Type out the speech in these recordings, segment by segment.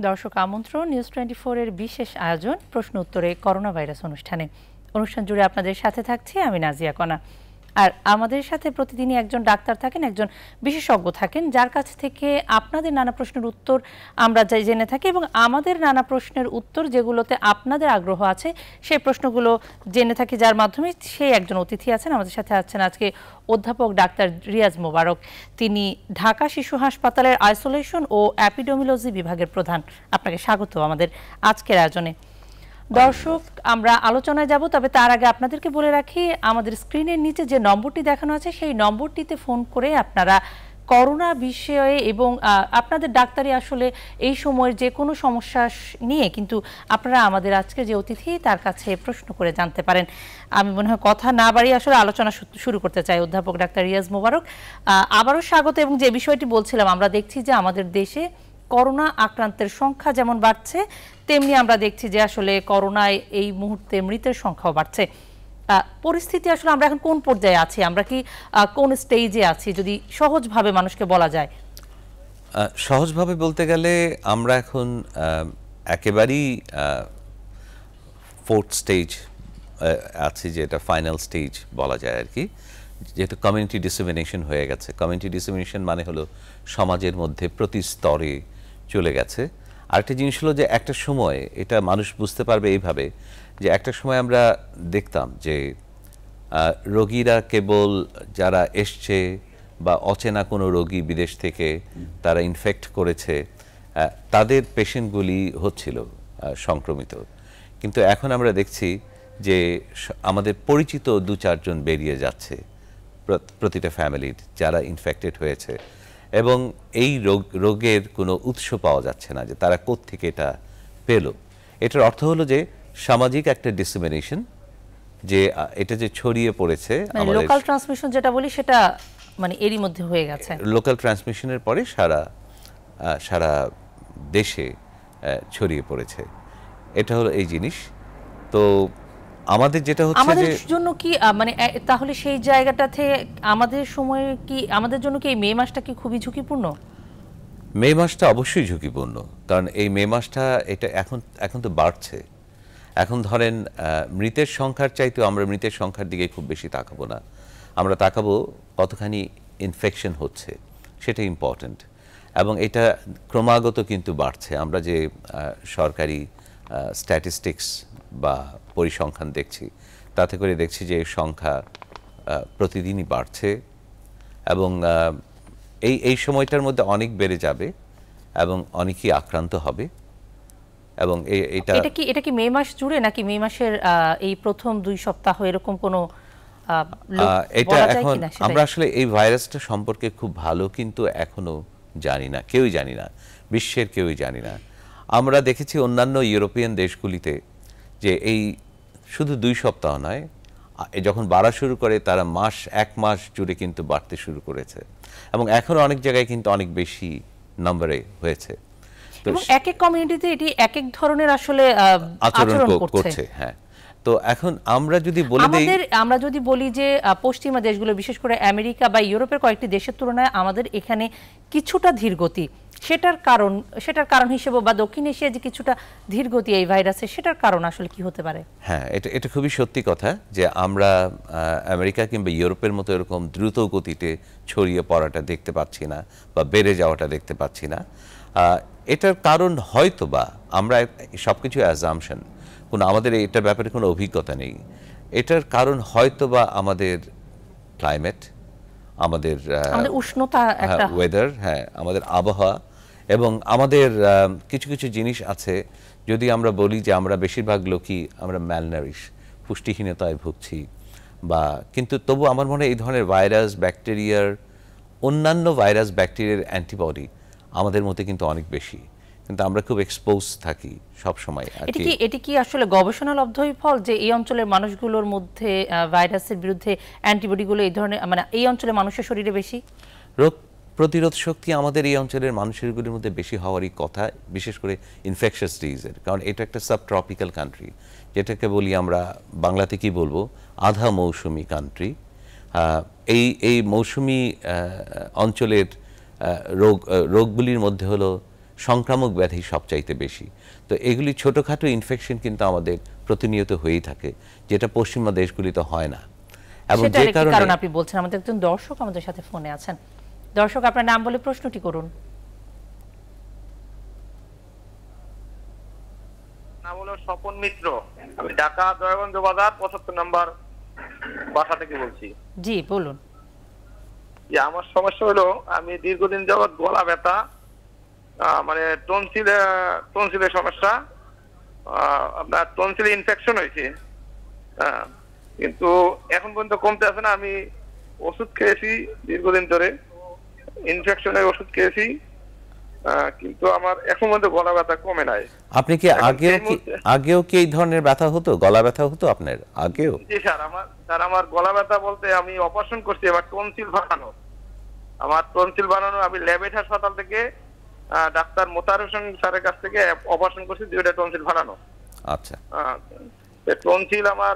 দর্শক আমন্ত্রণ নিউজ 24 এর বিশেষ আয়োজন প্রশ্ন উত্তরে করোনা ভাইরাস অনুষ্ঠানে। অনুষ্ঠান জুড়ে আপনাদের সাথে থাকছি আমি নাজিয়া কণা। আর আমাদের সাথে প্রতিদিনই একজন ডাক্তার থাকেন, একজন বিশেষজ্ঞ থাকেন, যার কাছ থেকে আপনাদের নানা প্রশ্নের উত্তর আমরা জেনে থাকি এবং আমাদের নানা প্রশ্নের উত্তর যেগুলোতে আপনাদের আগ্রহ আছে সেই প্রশ্নগুলো জেনে থাকি, যার মাধ্যমে সেই একজন অতিথি আছেন। আমাদের সাথে আছেন আজকে অধ্যাপক ডাক্তার রিয়াজ মোবারক। তিনি ঢাকা শিশু হাসপাতালের আইসোলেশন ও অ্যাপিডেমিওলজি বিভাগের প্রধান। আপনাকে স্বাগত আমাদের আজকের আয়োজনে। দর্শক, আমরা আলোচনায় যাব, তবে তার আগে আপনাদেরকে বলে রাখি আমাদের স্ক্রিনের নিচে যে নম্বরটি দেখানো আছে সেই নম্বরটিতে ফোন করে আপনারা করোনা বিষয়ে এবং আপনাদের ডাক্তারি আসলে এই সময়ের যে কোনো সমস্যা নিয়ে কিন্তু আপনারা আমাদের আজকে যে অতিথি তার কাছে প্রশ্ন করে জানতে পারেন। আমি মনে হয় কথা না বাড়িয়ে আসলে আলোচনা শুরু করতে চাই। অধ্যাপক ডাক্তার রিয়াজ মোবারক, আবারও স্বাগত। এবং যে বিষয়টি বলছিলাম, আমরা দেখছি যে আমাদের দেশে করোনা আক্রান্তের সংখ্যা যেমন বাড়ছে, তেমনি আমরা দেখছি যে আসলে করোনায় এই মুহূর্তে মৃতের সংখ্যাও বাড়ছে। পরিস্থিতি আসলে আমরা এখন কোন পর্যায়ে আছি, আমরা কি কোন স্টেজে আছি, যদি সহজভাবে মানুষকে বলা যায়? সহজভাবে বলতে গেলে আমরা এখন একেবারেই ফোর্থ স্টেজ আছি, যেটা ফাইনাল স্টেজ বলা যায় আর কি, যেহেতু কমিউনিটি ডিসেমিনেশন হয়ে গেছে। কমিউনিটি ডিসেমিনেশন মানে হলো সমাজের মধ্যে প্রতি স্তরে চলে গেছে। আরেকটা জিনিস হলো যে একটা সময় এটা মানুষ বুঝতে পারবে এইভাবে যে একটা সময় আমরা দেখতাম যে রোগীরা কেবল যারা এসছে বা অচেনা কোনো রোগী বিদেশ থেকে তারা ইনফেক্ট করেছে তাদের পেশেন্টগুলি হচ্ছিল সংক্রমিত। কিন্তু এখন আমরা দেখছি যে আমাদের পরিচিত 2-4 জন বেরিয়ে যাচ্ছে প্রতিটা ফ্যামিলির যারা ইনফেক্টেড হয়েছে, এবং এই রোগের কোনো উৎস পাওয়া যাচ্ছে না যে তারা কোত্থেকে এটা পেল। এটার অর্থ হলো যে সামাজিক একটা ডিসেমিনেশন, যে এটা যে ছড়িয়ে পড়েছে, আমাদের লোকাল ট্রান্সমিশন যেটা বলি সেটা মানে এরই মধ্যে হয়ে গেছে। লোকাল ট্রান্সমিশনের পরে সারা দেশে ছড়িয়ে পড়েছে। এটা হলো এই জিনিস। তো আমাদের যেটা হচ্ছে আমাদের জন্য কি মানে তাহলে সেই জায়গাটাতে আমাদের সময় কি আমাদের জন্য কি এই মে মাসটা কি খুবই ঝুঁকিপূর্ণ? মে মাসটা অবশ্যই ঝুঁকিপূর্ণ, কারণ এই মে মাসটা এটা এখন তো বাড়ছে। এখন ধরেন মৃতের সংখ্যার চাইতেও আমরা মৃতের সংখ্যার দিকে খুব বেশি তাকাবো না, আমরা তাকাবো কতখানি ইনফেকশন হচ্ছে, সেটা ইম্পর্ট্যান্ট। এবং এটা ক্রমাগত কিন্তু বাড়ছে। আমরা যে সরকারি স্ট্যাটিস্টিক্স বা পরিসংখ্যান দেখছি তাতে করে দেখছি যে এর সংখ্যা প্রতিদিনই বাড়ছে, এবং এই সময়টার মধ্যে অনেক বেড়ে যাবে এবং অনেকেই আক্রান্ত হবে। এবং এটা কি মে মাস জুড়ে নাকি মে মাসের এই প্রথম 2 সপ্তাহ এরকম কোনো এটা এখন আমরা আসলে এই ভাইরাসটা সম্পর্কে খুব ভালো কিন্তু এখনো জানি না, কেউই জানি না, বিশ্বের কেউই জানি না। আমরা দেখেছি অন্যান্য ইউরোপিয়ান দেশগুলিতে যে এই শুধু 2 সপ্তাহ নয়, যখন বাড়া শুরু করে তারা 1 মাস জুড়ে কিন্তু বাড়তে শুরু করেছে, এবং এখনো অনেক জায়গায় কিন্তু অনেক বেশি নম্বরে হয়েছে। এবং এক এক কমিউনিটিতে এটি এক এক ধরনের আসলে আচরণ করছে। হ্যাঁ, তো এখন আমরা যদি বলি যে পশ্চিমা দেশগুলো, বিশেষ করে আমেরিকা বা ইউরোপের কয়েকটি দেশের তুলনায় আমাদের এখানে কিছুটা ধীরগতি, সেটার কারণ হিসেবে বা দক্ষিণ এশিয়ায় যে কিছুটা ধীরগতি এই ভাইরাসের, সেটার কারণ আসলে কি হতে পারে? হ্যাঁ, এটা খুবই সত্যি কথা যে আমরা আমেরিকা কিংবা ইউরোপের মতো এরকম দ্রুত গতিতে ছড়িয়ে পড়াটা দেখতে পাচ্ছি না বা বেড়ে যাওয়াটা দেখতে পাচ্ছি না। এটার কারণ হয়তো বা আমরা সবকিছু অ্যাজাম্পশন, আমাদের এটার ব্যাপারে কোনো অভিজ্ঞতা নেই। এটার কারণ হয়তো বা আমাদের ক্লাইমেট, আমাদের উষ্ণতা, ওয়েদার, হ্যাঁ, আমাদের আবহাওয়া, এবং আমাদের কিছু কিছু জিনিস আছে। যদি আমরা বলি যে আমরা বেশিরভাগ লোকই আমরা ম্যালনারিশ, পুষ্টিহীনতায় ভুগছি, বা কিন্তু তবু আমার মনে হয় এই ধরনের ভাইরাস, ব্যাকটেরিয়ার, অন্যান্য ভাইরাস ব্যাকটেরিয়ার অ্যান্টিবডি আমাদের মধ্যে কিন্তু অনেক বেশি, কিন্তু আমরা খুব এক্সপোজ থাকি সব সময়। এটি কি আসলে গবেষণালব্ধই ফল যে এই অঞ্চলের মানুষগুলোর মধ্যে ভাইরাসের বিরুদ্ধে অ্যান্টিবডিগুলো এই ধরনের, মানে এই অঞ্চলের মানুষের শরীরে বেশি? রোগ প্রতিরোধ শক্তি আমাদের এই অঞ্চলের মানুষেরগুলির মধ্যে বেশি হওয়ারই কথা, বিশেষ করে ইনফেকশাস ডিজিজের, কারণ এটা একটা সাবট্রপিক্যাল কান্ট্রি, যেটাকে বলি আমরা বাংলাতে কি বলবো, আধা মৌসুমি কান্ট্রি। এই মৌসুমি অঞ্চলের রোগগুলির মধ্যে হলো সংক্রামক ব্যাধি সবচাইতে বেশি। তো এগুলি ছোটোখাটো ইনফেকশন কিন্তু আমাদের প্রতিনিয়ত হয়েই থাকে, যেটা পশ্চিমা দেশগুলিতে হয় না। এবং যে কারণ আপনি বলছেন, আমাদের একজন দর্শক আমাদের সাথে ফোনে আছেন। দর্শক, আপনার নাম বলে প্রশ্নটি করুন। নাম হলো স্বপন মিত্র, আমি ঢাকা দয়াগঞ্জ বাজার 75 নম্বর বাসা থেকে বলছি। জি বলুন। আমার সমস্যা হলো, আমি দীর্ঘদিন যাবৎ গলা ব্যথা, মানে টনসিলের সমস্যা, আপনার টনসিলে ইনফেকশন হয়েছে, কিন্তু এখন পর্যন্ত কমতে আসে না। আমি ওষুধ খেয়েছি দীর্ঘদিন ধরে, ইনফেকশনের ওষুধ খেয়েছি, কিন্তু আমার এখন পর্যন্ত গলা ব্যথা কমে নাই। আপনি কি আগেও কি এই ধরনের ব্যথা হতো, গলা ব্যথা হতো আপনার আগেও? জি স্যার, আমার গলা ব্যথা বলতে আমি অপারেশন করছি, আমার টনসিল বানানো। আমি ল্যাবেট হাসপাতাল থেকে ডাক্তার মোতার হোসেন স্যারের কাছ থেকে অপারেশন করছি, 2টা টনসিল ফালানো। আচ্ছা, টনসিল আমার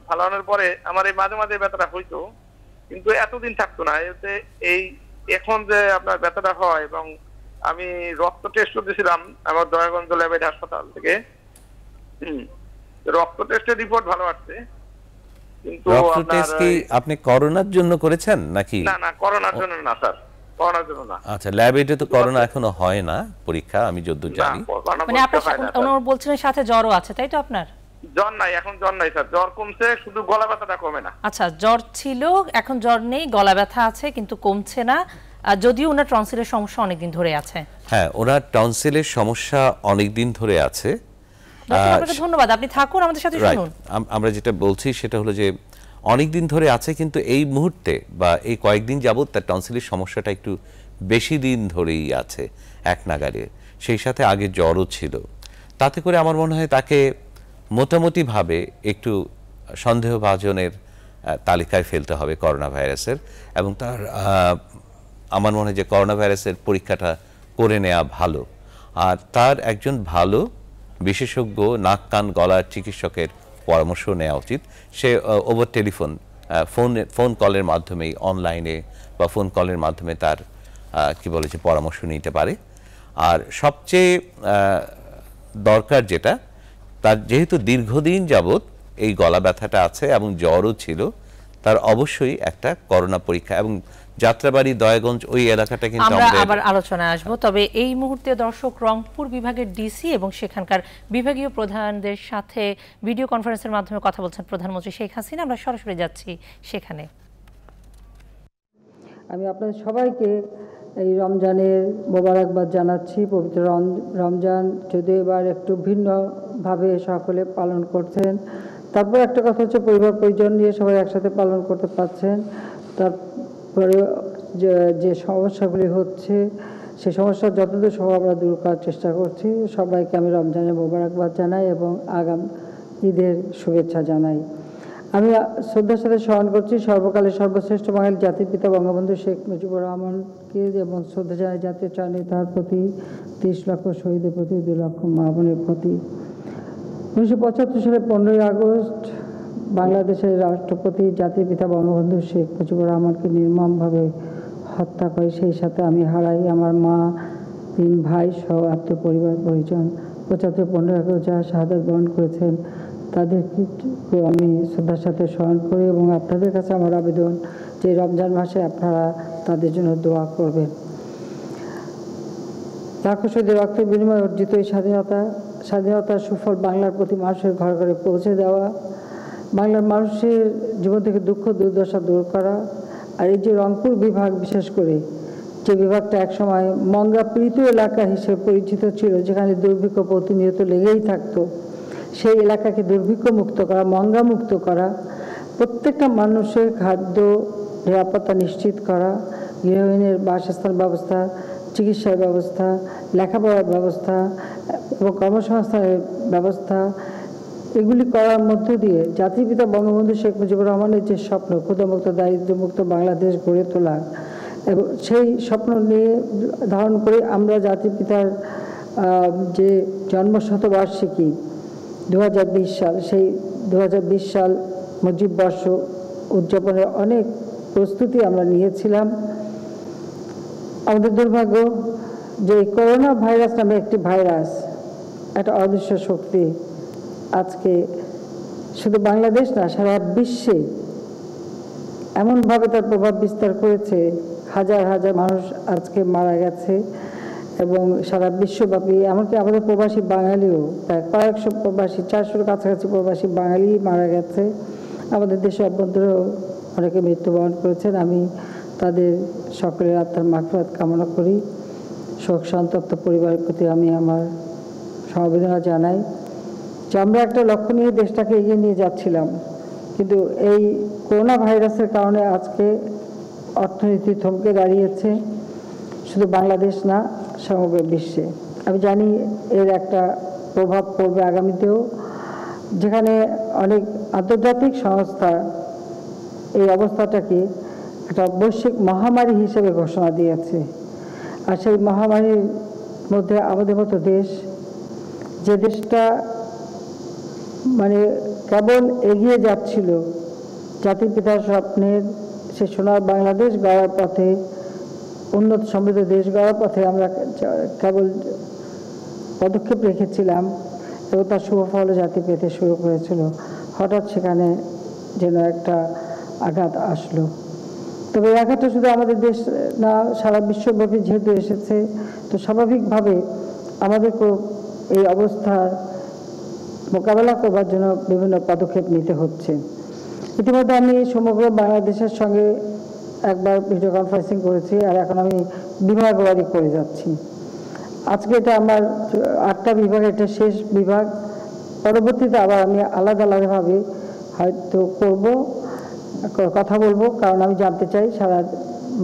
ফালানোর পরে আমার এই মাঝে মাঝে ব্যথাটা হইতো, কিন্তু এতদিন থাকতো না। এতে এই এখন যে আপনার ব্যথাটা হয়, এবং আমি রক্ত টেস্ট করতেছিলাম আমার দয়াগঞ্জ ল্যাবেট হাসপাতাল থেকে, রক্ত টেস্টের রিপোর্ট ভালো আসছে, কিন্তু রক্ত টেস্ট কি আপনি করোনার জন্য করেছেন নাকি? না, করোনার জন্য না স্যার, করোনার জন্য না। আচ্ছা, ল্যাবেটে তো করোনা এখনো হয় না পরীক্ষা, আমি যতদূর জানি। মানে আপনার বলছেন সাথে জ্বরও আছে, তাই তো? আপনার জ্বর নাই, এখন জ্বর নাই স্যার, জ্বর কমছে, শুধু গলা ব্যথাটা কমে না। আচ্ছা, জ্বর ছিল, এখন জ্বর নেই, গলা ব্যথা আছে কিন্তু কমছে না, যদিও ওনার টনসিলের সমস্যা অনেকদিন ধরে আছে। হ্যাঁ, ওনার টনসিলের সমস্যা অনেকদিন ধরে আছে। আপনাকে ধন্যবাদ, আপনি থাকুন আমাদের সাথে শুনুন। আমরা যেটা বলছি সেটা হলো যে অনেক দিন ধরে আছে, কিন্তু এই মুহূর্তে বা এই কয়েকদিন যাবত তার টনসিলের সমস্যাটা একটু বেশি দিন ধরেই আছে এক নাগাড়ে। সেই সাথে আগে জ্বরও ছিল। তাতে করে আমার মনে হয় তাকে মোটামুটিভাবে একটু সন্দেহভাজনের তালিকায় ফেলতে হবে করোনা ভাইরাসের, এবং তার আমার মনে হয় যে করোনা ভাইরাসের পরীক্ষাটা করে নেওয়া ভালো। আর তার একজন ভালো বিশেষজ্ঞ নাক কান গলার চিকিৎসকের পরামর্শ নেওয়া উচিত। সে ওভার টেলিফোন ফোন কলের মাধ্যমেই, অনলাইনে বা ফোন কলের মাধ্যমে তার কি বলে যে পরামর্শ নিতে পারে। আর সবচেয়ে দরকার যেটা, তার যেহেতু দীর্ঘদিন যাবত এই গলা ব্যথাটা আছে এবং জ্বরও ছিল, তার অবশ্যই একটা করোনা পরীক্ষা, এবং যাত্রাবাড়ি দয়াগঞ্জ ওই এলাকাটা কিন্তু আমরা আবার আলোচনায় আসবো। তবে এই মুহূর্তে দর্শক, রংপুর বিভাগের ডিসি এবং সেখানকার বিভাগীয় প্রধানদের সাথে ভিডিও কনফারেন্সের মাধ্যমে কথা বলছেন প্রধানমন্ত্রী শেখ হাসিনা। আমরা সরাসরি যাচ্ছি সেখানে। আমি আপনাদের সবাইকে এই রমজানের মোবারকবাদ জানাচ্ছি। পবিত্র রমজান যদিও এবার একটু ভিন্নভাবে সকলে পালন করছেন, তারপর একটা কথা হচ্ছে পরিবার পরিজন নিয়ে সবাই একসাথে পালন করতে পারছেন। তারপরে যে সমস্যাগুলি হচ্ছে, সেই সমস্যা যতদূর সম্ভব আমরা দূর করার চেষ্টা করছি। সবাইকে আমি রমজানের মোবারকবাদ জানাই এবং আগাম ঈদের শুভেচ্ছা জানাই। আমি শ্রদ্ধার সাথে স্মরণ করছি সর্বকালের সর্বশ্রেষ্ঠ বাঙালি জাতির পিতা বঙ্গবন্ধু শেখ মুজিবুর রহমানকে, এবং শ্রদ্ধা জানাই জাতীয় চাঁদে তার প্রতি, 30 লক্ষ শহীদের প্রতি, 2 লক্ষ মা বোনের প্রতি। 1975 সালের 15ই আগস্ট বাংলাদেশের রাষ্ট্রপতি জাতির পিতা বঙ্গবন্ধু শেখ মুজিবুর রহমানকে নির্মমভাবে হত্যা করে। সেই সাথে আমি হারাই আমার মা, 3 ভাই সহ আত্মীয় পরিবার পরিজন। 75 15 আগস্ট যারা শাহাদাত বরণ করেছেন তাদেরকে আমি শ্রদ্ধার সাথে স্মরণ করি, এবং আপনাদের কাছে আমার আবেদন যে রমজান মাসে আপনারা তাদের জন্য দোয়া করবেন। লাখো শহীদের রক্তের বিনিময়ে অর্জিত এই স্বাধীনতার সুফল বাংলার প্রতি মানুষের ঘরে ঘরে পৌঁছে দেওয়া, বাংলার মানুষের জীবন থেকে দুঃখ দুর্দশা দূর করা। আর এই যে রংপুর বিভাগ, বিশেষ করে যে বিভাগটা একসময় মঙ্গা পীড়িত এলাকা হিসেবে পরিচিত ছিল, যেখানে দুর্ভিক্ষ প্রতিনিয়ত লেগেই থাকতো, সেই এলাকাকে দুর্ভিক্ষ মুক্ত করা, মঙ্গা মুক্ত করা, প্রত্যেকটা মানুষের খাদ্য নিরাপত্তা নিশ্চিত করা, গৃহহীনের বাসস্থান ব্যবস্থা, চিকিৎসার ব্যবস্থা, লেখাপড়ার ব্যবস্থা এবং কর্মসংস্থানের ব্যবস্থা, এগুলি করার মধ্য দিয়ে জাতির পিতা বঙ্গবন্ধু শেখ মুজিবুর রহমানের যে স্বপ্ন, ক্ষুধামুক্ত দারিদ্র্যমুক্ত বাংলাদেশ গড়ে তোলা, এবং সেই স্বপ্ন নিয়ে ধারণ করে আমরা জাতির পিতার যে জন্মশতবার্ষিকী 2020 সাল, সেই 2020 সাল মুজিব বর্ষ উদযাপনের অনেক প্রস্তুতি আমরা নিয়েছিলাম। আমাদের দুর্ভাগ্য যে করোনা ভাইরাস নামে একটি ভাইরাস, একটা অদৃশ্য শক্তি আজকে শুধু বাংলাদেশ না সারা বিশ্বে এমনভাবে তার প্রভাব বিস্তার করেছে, হাজার হাজার মানুষ আজকে মারা গেছে এবং সারা বিশ্বব্যাপী, এমনকি আমাদের প্রবাসী বাঙালিও প্রায় কয়েকশো প্রবাসী, 400-র কাছাকাছি প্রবাসী বাঙালি মারা গেছে। আমাদের দেশের অভ্যন্তরেও অনেকে মৃত্যুবরণ করেছেন। আমি তাদের সকলের আত্মার মাগফিরাত কামনা করি। শোক সন্তপ্ত পরিবারের প্রতি আমি আমার সমবেদনা জানাই। যে আমরা একটা লক্ষ্য নিয়ে দেশটাকে এগিয়ে নিয়ে যাচ্ছিলাম, কিন্তু এই করোনা ভাইরাসের কারণে আজকে অর্থনীতি থমকে দাঁড়িয়েছে, শুধু বাংলাদেশ না সমগ্র বিশ্বে। আমি জানি এর একটা প্রভাব পড়বে আগামীতেও, যেখানে অনেক আন্তর্জাতিক সংস্থা এই অবস্থাটাকে একটা বৈশ্বিক মহামারী হিসেবে ঘোষণা দিয়েছে। আর সেই মহামারীর মধ্যে আমাদের মতো দেশ, যে দেশটা মানে কেবল এগিয়ে যাচ্ছিল জাতির পিতার স্বপ্নের সে সোনার বাংলাদেশ গড়ার পথে, উন্নত সমৃদ্ধ দেশ গড়ার পথে আমরা কেবল পদক্ষেপ রেখেছিলাম এবং তার শুভফল জাতি পেতে শুরু করেছিল, হঠাৎ সেখানে যেন একটা আঘাত আসলো। তবে এই আঘাতটা শুধু আমাদের দেশ না, সারা বিশ্বব্যাপী যেহেতু এসেছে, তো স্বাভাবিকভাবে আমাদেরকেও এই অবস্থার মোকাবেলা করবার জন্য বিভিন্ন পদক্ষেপ নিতে হচ্ছে। ইতিমধ্যে আমি সমগ্র বাংলাদেশের সঙ্গে একবার ভিডিও কনফারেন্সিং করেছি, আর এখন আমি বিভাগওয়ারি করে যাচ্ছি। আজকে এটা আমার 8টা বিভাগ, এটা শেষ বিভাগ। পরবর্তীতে আবার আমি আলাদা আলাদাভাবে হয়তো কথা বলবো, কারণ আমি জানতে চাই সারা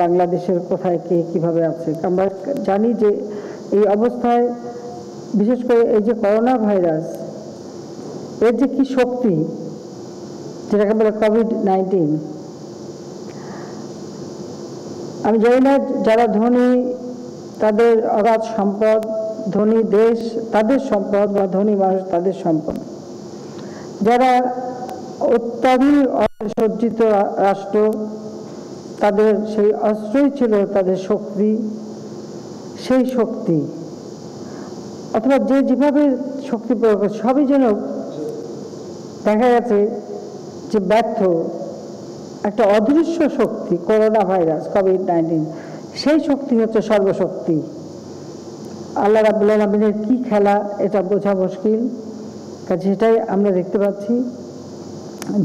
বাংলাদেশের কোথায় কে কীভাবে আছে। আমরা জানি যে এই অবস্থায় বিশেষ করে এই যে করোনা ভাইরাস, এর যে কী শক্তি, যেটাকে বলে কোভিড-19, আমি জানি না যারা ধনী তাদের অগাধ সম্পদ, ধনী দেশ তাদের সম্পদ বা ধনী মানুষ তাদের সম্পদ, যারা অত্যাধিক সজ্জিত রাষ্ট্র তাদের সেই অস্ত্রই ছিল তাদের শক্তি, সেই শক্তি অথবা যে যেভাবে শক্তি প্রয়োগ করে সবই যেন দেখা গেছে যে ব্যর্থ। একটা অদৃশ্য শক্তি করোনা ভাইরাস কোভিড-19, সেই শক্তি হচ্ছে সর্বশক্তি। আল্লাহ রাব্বুল আলামিনের কি খেলা এটা বোঝা মুশকিল, কাজে সেটাই আমরা দেখতে পাচ্ছি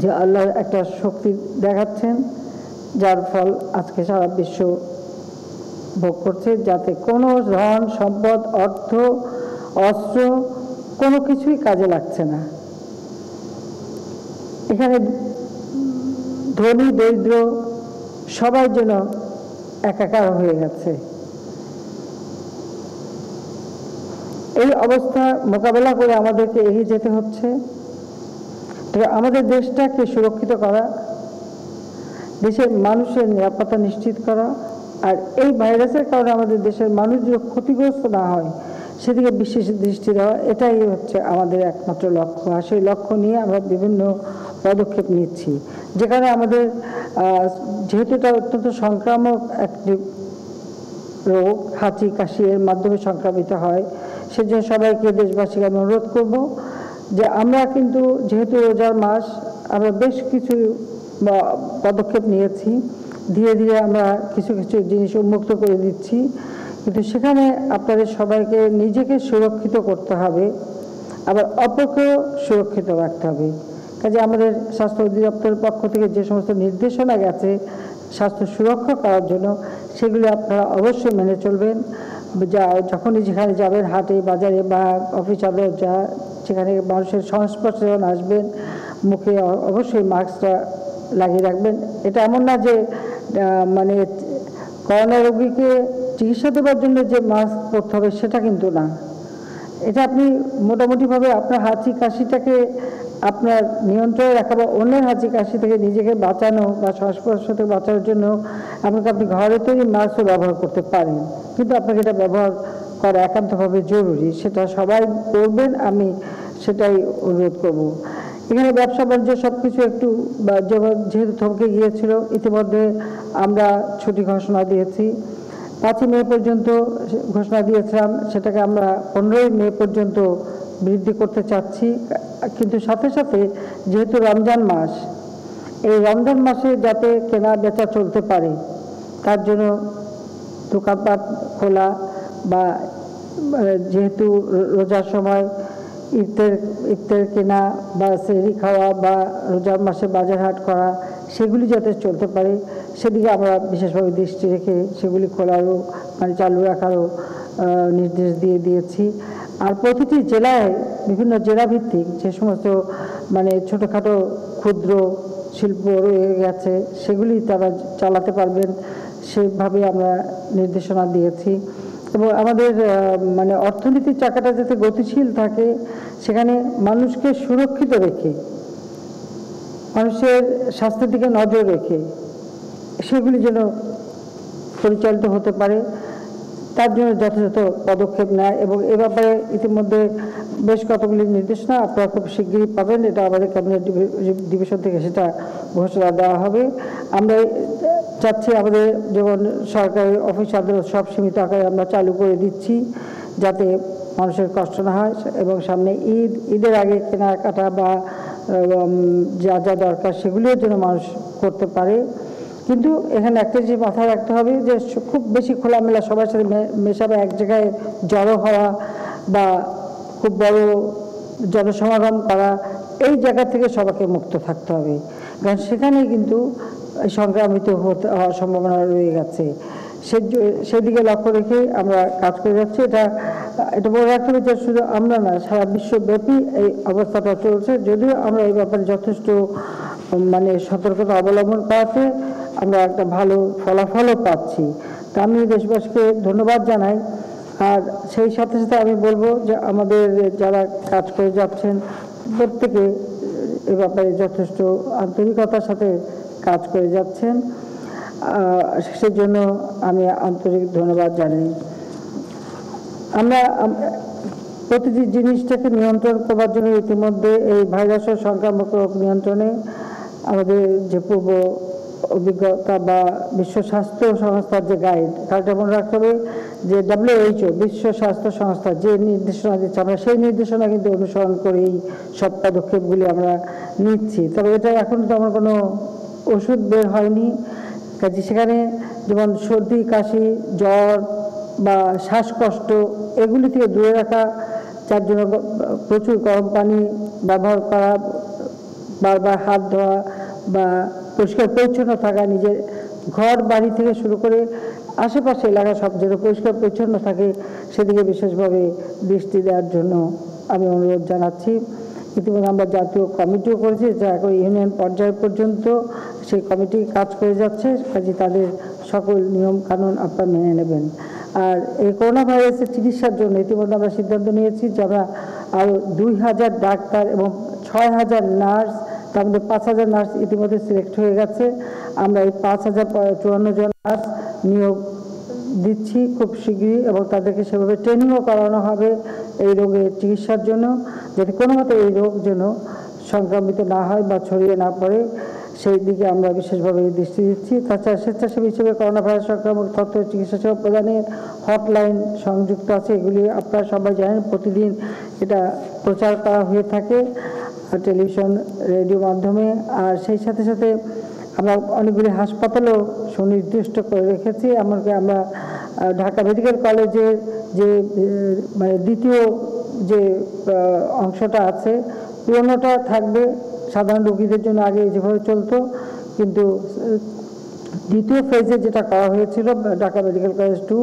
যে আল্লাহ একটা শক্তি দেখাচ্ছেন, যার ফল আজকে সারা বিশ্ব ভোগ করছে, যাতে কোনো ধন সম্পদ, অর্থ, অস্ত্র কোনো কিছুই কাজে লাগছে না। এখানে ধনী দরিদ্র সবার জন্য একাকার হয়ে গেছে। এই অবস্থা মোকাবেলা করে আমাদেরকে এগিয়ে যেতে হচ্ছে। তবে আমাদের দেশটাকে সুরক্ষিত করা, দেশের মানুষের নিরাপত্তা নিশ্চিত করা, আর এই ভাইরাসের কারণে আমাদের দেশের মানুষ যেন ক্ষতিগ্রস্ত না হয় সেদিকে বিশেষ দৃষ্টি দেওয়া, এটাই হচ্ছে আমাদের একমাত্র লক্ষ্য। আর সেই লক্ষ্য নিয়ে আমরা বিভিন্ন পদক্ষেপ নিচ্ছি, যেখানে আমাদের যেহেতু এটা অত্যন্ত সংক্রামক একটি রোগ, হাঁচি কাশি এর মাধ্যমে সংক্রামিত হয়, সেজন্য সবাইকে, দেশবাসীকে আমি অনুরোধ করব যে আমরা কিন্তু যেহেতু রোজার মাস, আমরা বেশ কিছু পদক্ষেপ নিয়েছি, ধীরে ধীরে আমরা কিছু কিছু জিনিস উন্মুক্ত করে দিচ্ছি, কিন্তু সেখানে আপনাদের সবাইকে নিজেকে সুরক্ষিত করতে হবে, আবার অপরকেও সুরক্ষিত রাখতে হবে। কাজে আমাদের স্বাস্থ্য অধিদপ্তরের পক্ষ থেকে যে সমস্ত নির্দেশনা গেছে স্বাস্থ্য সুরক্ষা করার জন্য, সেগুলো আপনারা অবশ্যই মেনে চলবেন। যখনই যেখানে যাবেন, হাটে বাজারে বা অফিস আদালত যা যেখানে মানুষের সংস্পর্শে যখন আসবেন, মুখে অবশ্যই মাস্কটা লাগিয়ে রাখবেন। এটা এমন না যে মানে করোনা রোগীকে চিকিৎসা দেওয়ার জন্য যে মাস্ক পরতে হবে সেটা কিন্তু না। এটা আপনি মোটামুটিভাবে আপনার হাঁচি কাশিটাকে আপনার নিয়ন্ত্রণে রাখা বা অন্যের হাঁচি কাশি থেকে নিজেকে বাঁচানো বা সংস্পর্শ থেকে বাঁচানোর জন্য এমনকি আপনি ঘরে তৈরি মাস্কও ব্যবহার করতে পারেন, কিন্তু আপনাকে এটা ব্যবহার করা একান্তভাবে জরুরি। সেটা সবাই করবেন, আমি সেটাই অনুরোধ করব। এখানে ব্যবসা বাণিজ্য সব কিছু একটু যেহেতু থমকে গিয়েছিল, ইতিমধ্যে আমরা ছুটি ঘোষণা দিয়েছি 5ই মে পর্যন্ত ঘোষণা দিয়েছিলাম, সেটাকে আমরা 15ই মে পর্যন্ত বৃদ্ধি করতে চাচ্ছি। কিন্তু সাথে সাথে যেহেতু রমজান মাস, এই রমজান মাসে যাতে কেনা বেচা চলতে পারে তার জন্য দোকানপাট খোলা বা যেহেতু রোজার সময় ইফতার কেনা বা সেহরি খাওয়া বা রোজার মাসে বাজার হাট করা সেগুলি যাতে চলতে পারে সেদিকে আমরা বিশেষভাবে দৃষ্টি রেখে সেগুলি খোলারও মানে চালু রাখারও নির্দেশ দিয়েছি। আর প্রতিটি জেলায় বিভিন্ন জেলাভিত্তিক যে সমস্ত মানে ছোটোখাটো ক্ষুদ্র শিল্প রয়ে গেছে সেগুলি তারা চালাতে পারবেন সেভাবে আমরা নির্দেশনা দিয়েছি। এবং আমাদের মানে অর্থনীতির চাকাটা যাতে গতিশীল থাকে সেখানে মানুষকে সুরক্ষিত রেখে, মানুষের স্বাস্থ্যের দিকে নজর রেখে সেগুলি যেন পরিচালিত হতে পারে তার জন্য যথাযথ পদক্ষেপ নেয়। এবং এ ব্যাপারে ইতিমধ্যে বেশ কতগুলি নির্দেশনা আপনারা খুব শিগগিরই পাবেন। এটা আমাদের ক্যাবিনেট ডিভিশন থেকে সেটা ঘোষণা দেওয়া হবে। আমরা চাচ্ছি আমাদের যেমন সরকারি অফিস আদালত সব সীমিত আকারে আমরা চালু করে দিচ্ছি যাতে মানুষের কষ্ট না হয়। এবং সামনে ঈদের আগে কেনাকাটা বা যা যা দরকার সেগুলিও যেন মানুষ করতে পারে। কিন্তু এখানে একটা যে মাথায় রাখতে হবে যে খুব বেশি খোলামেলা সবার সাথে মেশাবে, এক জায়গায় জড়ো হওয়া বা খুব বড় জনসমাগম করা, এই জায়গা থেকে সবাইকে মুক্ত থাকতে হবে, কারণ সেখানেই কিন্তু সংক্রামিত হওয়ার সম্ভাবনা রয়ে গেছে। সেদিকে লক্ষ্য রেখে আমরা কাজ করে যাচ্ছি। এটা বলে রাখতে হবে যে শুধু আমরা না, সারা বিশ্বব্যাপী এই অবস্থাটা চলছে। যদিও আমরা এই ব্যাপারে যথেষ্ট মানে সতর্কতা অবলম্বন করাতে আমরা একটা ভালো ফলাফলও পাচ্ছি। তা আমি দেশবাসীকে ধন্যবাদ জানাই। আর সেই সাথে সাথে আমি বলবো যে আমাদের যারা কাজ করে যাচ্ছেন প্রত্যেকে এ ব্যাপারে যথেষ্ট আন্তরিকতার সাথে কাজ করে যাচ্ছেন, সেজন্য আমি আন্তরিক ধন্যবাদ জানাই। আমরা প্রতিটি জিনিসটাকে নিয়ন্ত্রণ করবার জন্য ইতিমধ্যে এই ভাইরাসের সংক্রামক রোগ নিয়ন্ত্রণে আমাদের যে পূর্ব অভিজ্ঞতা বা বিশ্ব স্বাস্থ্য সংস্থার যে গাইডটা মনে রাখতে হবে যে WHO বিশ্ব স্বাস্থ্য সংস্থা যে নির্দেশনা দিচ্ছে আমরা সেই নির্দেশনা কিন্তু অনুসরণ করে এই সব পদক্ষেপগুলি আমরা নিচ্ছি। তবে এটা এখন তো আমার কোনো ওষুধ বের হয়নি, কাজে সেখানে যেমন সর্দি কাশি জ্বর বা শ্বাসকষ্ট এগুলি থেকে দূরে রাখা, যার জন্য প্রচুর গরম পানি ব্যবহার করা, বারবার হাত ধোয়া বা পরিষ্কার পরিচ্ছন্ন থাকা, নিজের ঘর বাড়ি থেকে শুরু করে আশেপাশে এলাকা সব যেন পরিষ্কার পরিচ্ছন্ন থাকে সেদিকে বিশেষভাবে দৃষ্টি দেওয়ার জন্য আমি অনুরোধ জানাচ্ছি। ইতিমধ্যে আমরা জাতীয় কমিটিও করেছি, যা এখন ইউনিয়ন পর্যায় পর্যন্ত সেই কমিটি কাজ করে যাচ্ছে, কাজে তাদের সকল নিয়ম কানুন আপনারা মেনে নেবেন। আর এই করোনা ভাইরাসের চিকিৎসার জন্য ইতিমধ্যে আমরা সিদ্ধান্ত নিয়েছি যে আমরা আরও 2000 ডাক্তার এবং 6000 নার্স, তার মধ্যে 5000 নার্স ইতিমধ্যে সিলেক্ট হয়ে গেছে। আমরা এই 5054 জন নার্স নিয়োগ দিচ্ছি খুব শীঘ্রই এবং তাদেরকে সেভাবে ট্রেনিংও করানো হবে এই রোগের চিকিৎসার জন্য, যাতে কোনো মতে এই রোগ যেন সংক্রামিত না হয় বা ছড়িয়ে না পড়ে সেই দিকে আমরা বিশেষভাবে দৃষ্টি দিচ্ছি। তাছাড়া স্বেচ্ছাসেবী হিসেবে করোনা ভাইরাস সংক্রামক তথ্য চিকিৎসা সেবা প্রদানের হটলাইন সংযুক্ত আছে, এগুলি আপনারা সবাই জানেন, প্রতিদিন এটা প্রচার করা হয়ে থাকে টেলিভিশন রেডিও মাধ্যমে। আর সেই সাথে সাথে আমরা অনেকগুলি হাসপাতালও সুনির্দিষ্ট করে রেখেছি। এমনকি আমরা ঢাকা মেডিকেল কলেজের যে মানে দ্বিতীয় যে অংশটা আছে পুরোনোটা থাকবে সাধারণ রোগীদের জন্য, আগে যেভাবে চলতো, কিন্তু দ্বিতীয় ফেজে যেটা করা হয়েছিল ঢাকা মেডিকেল কলেজ 2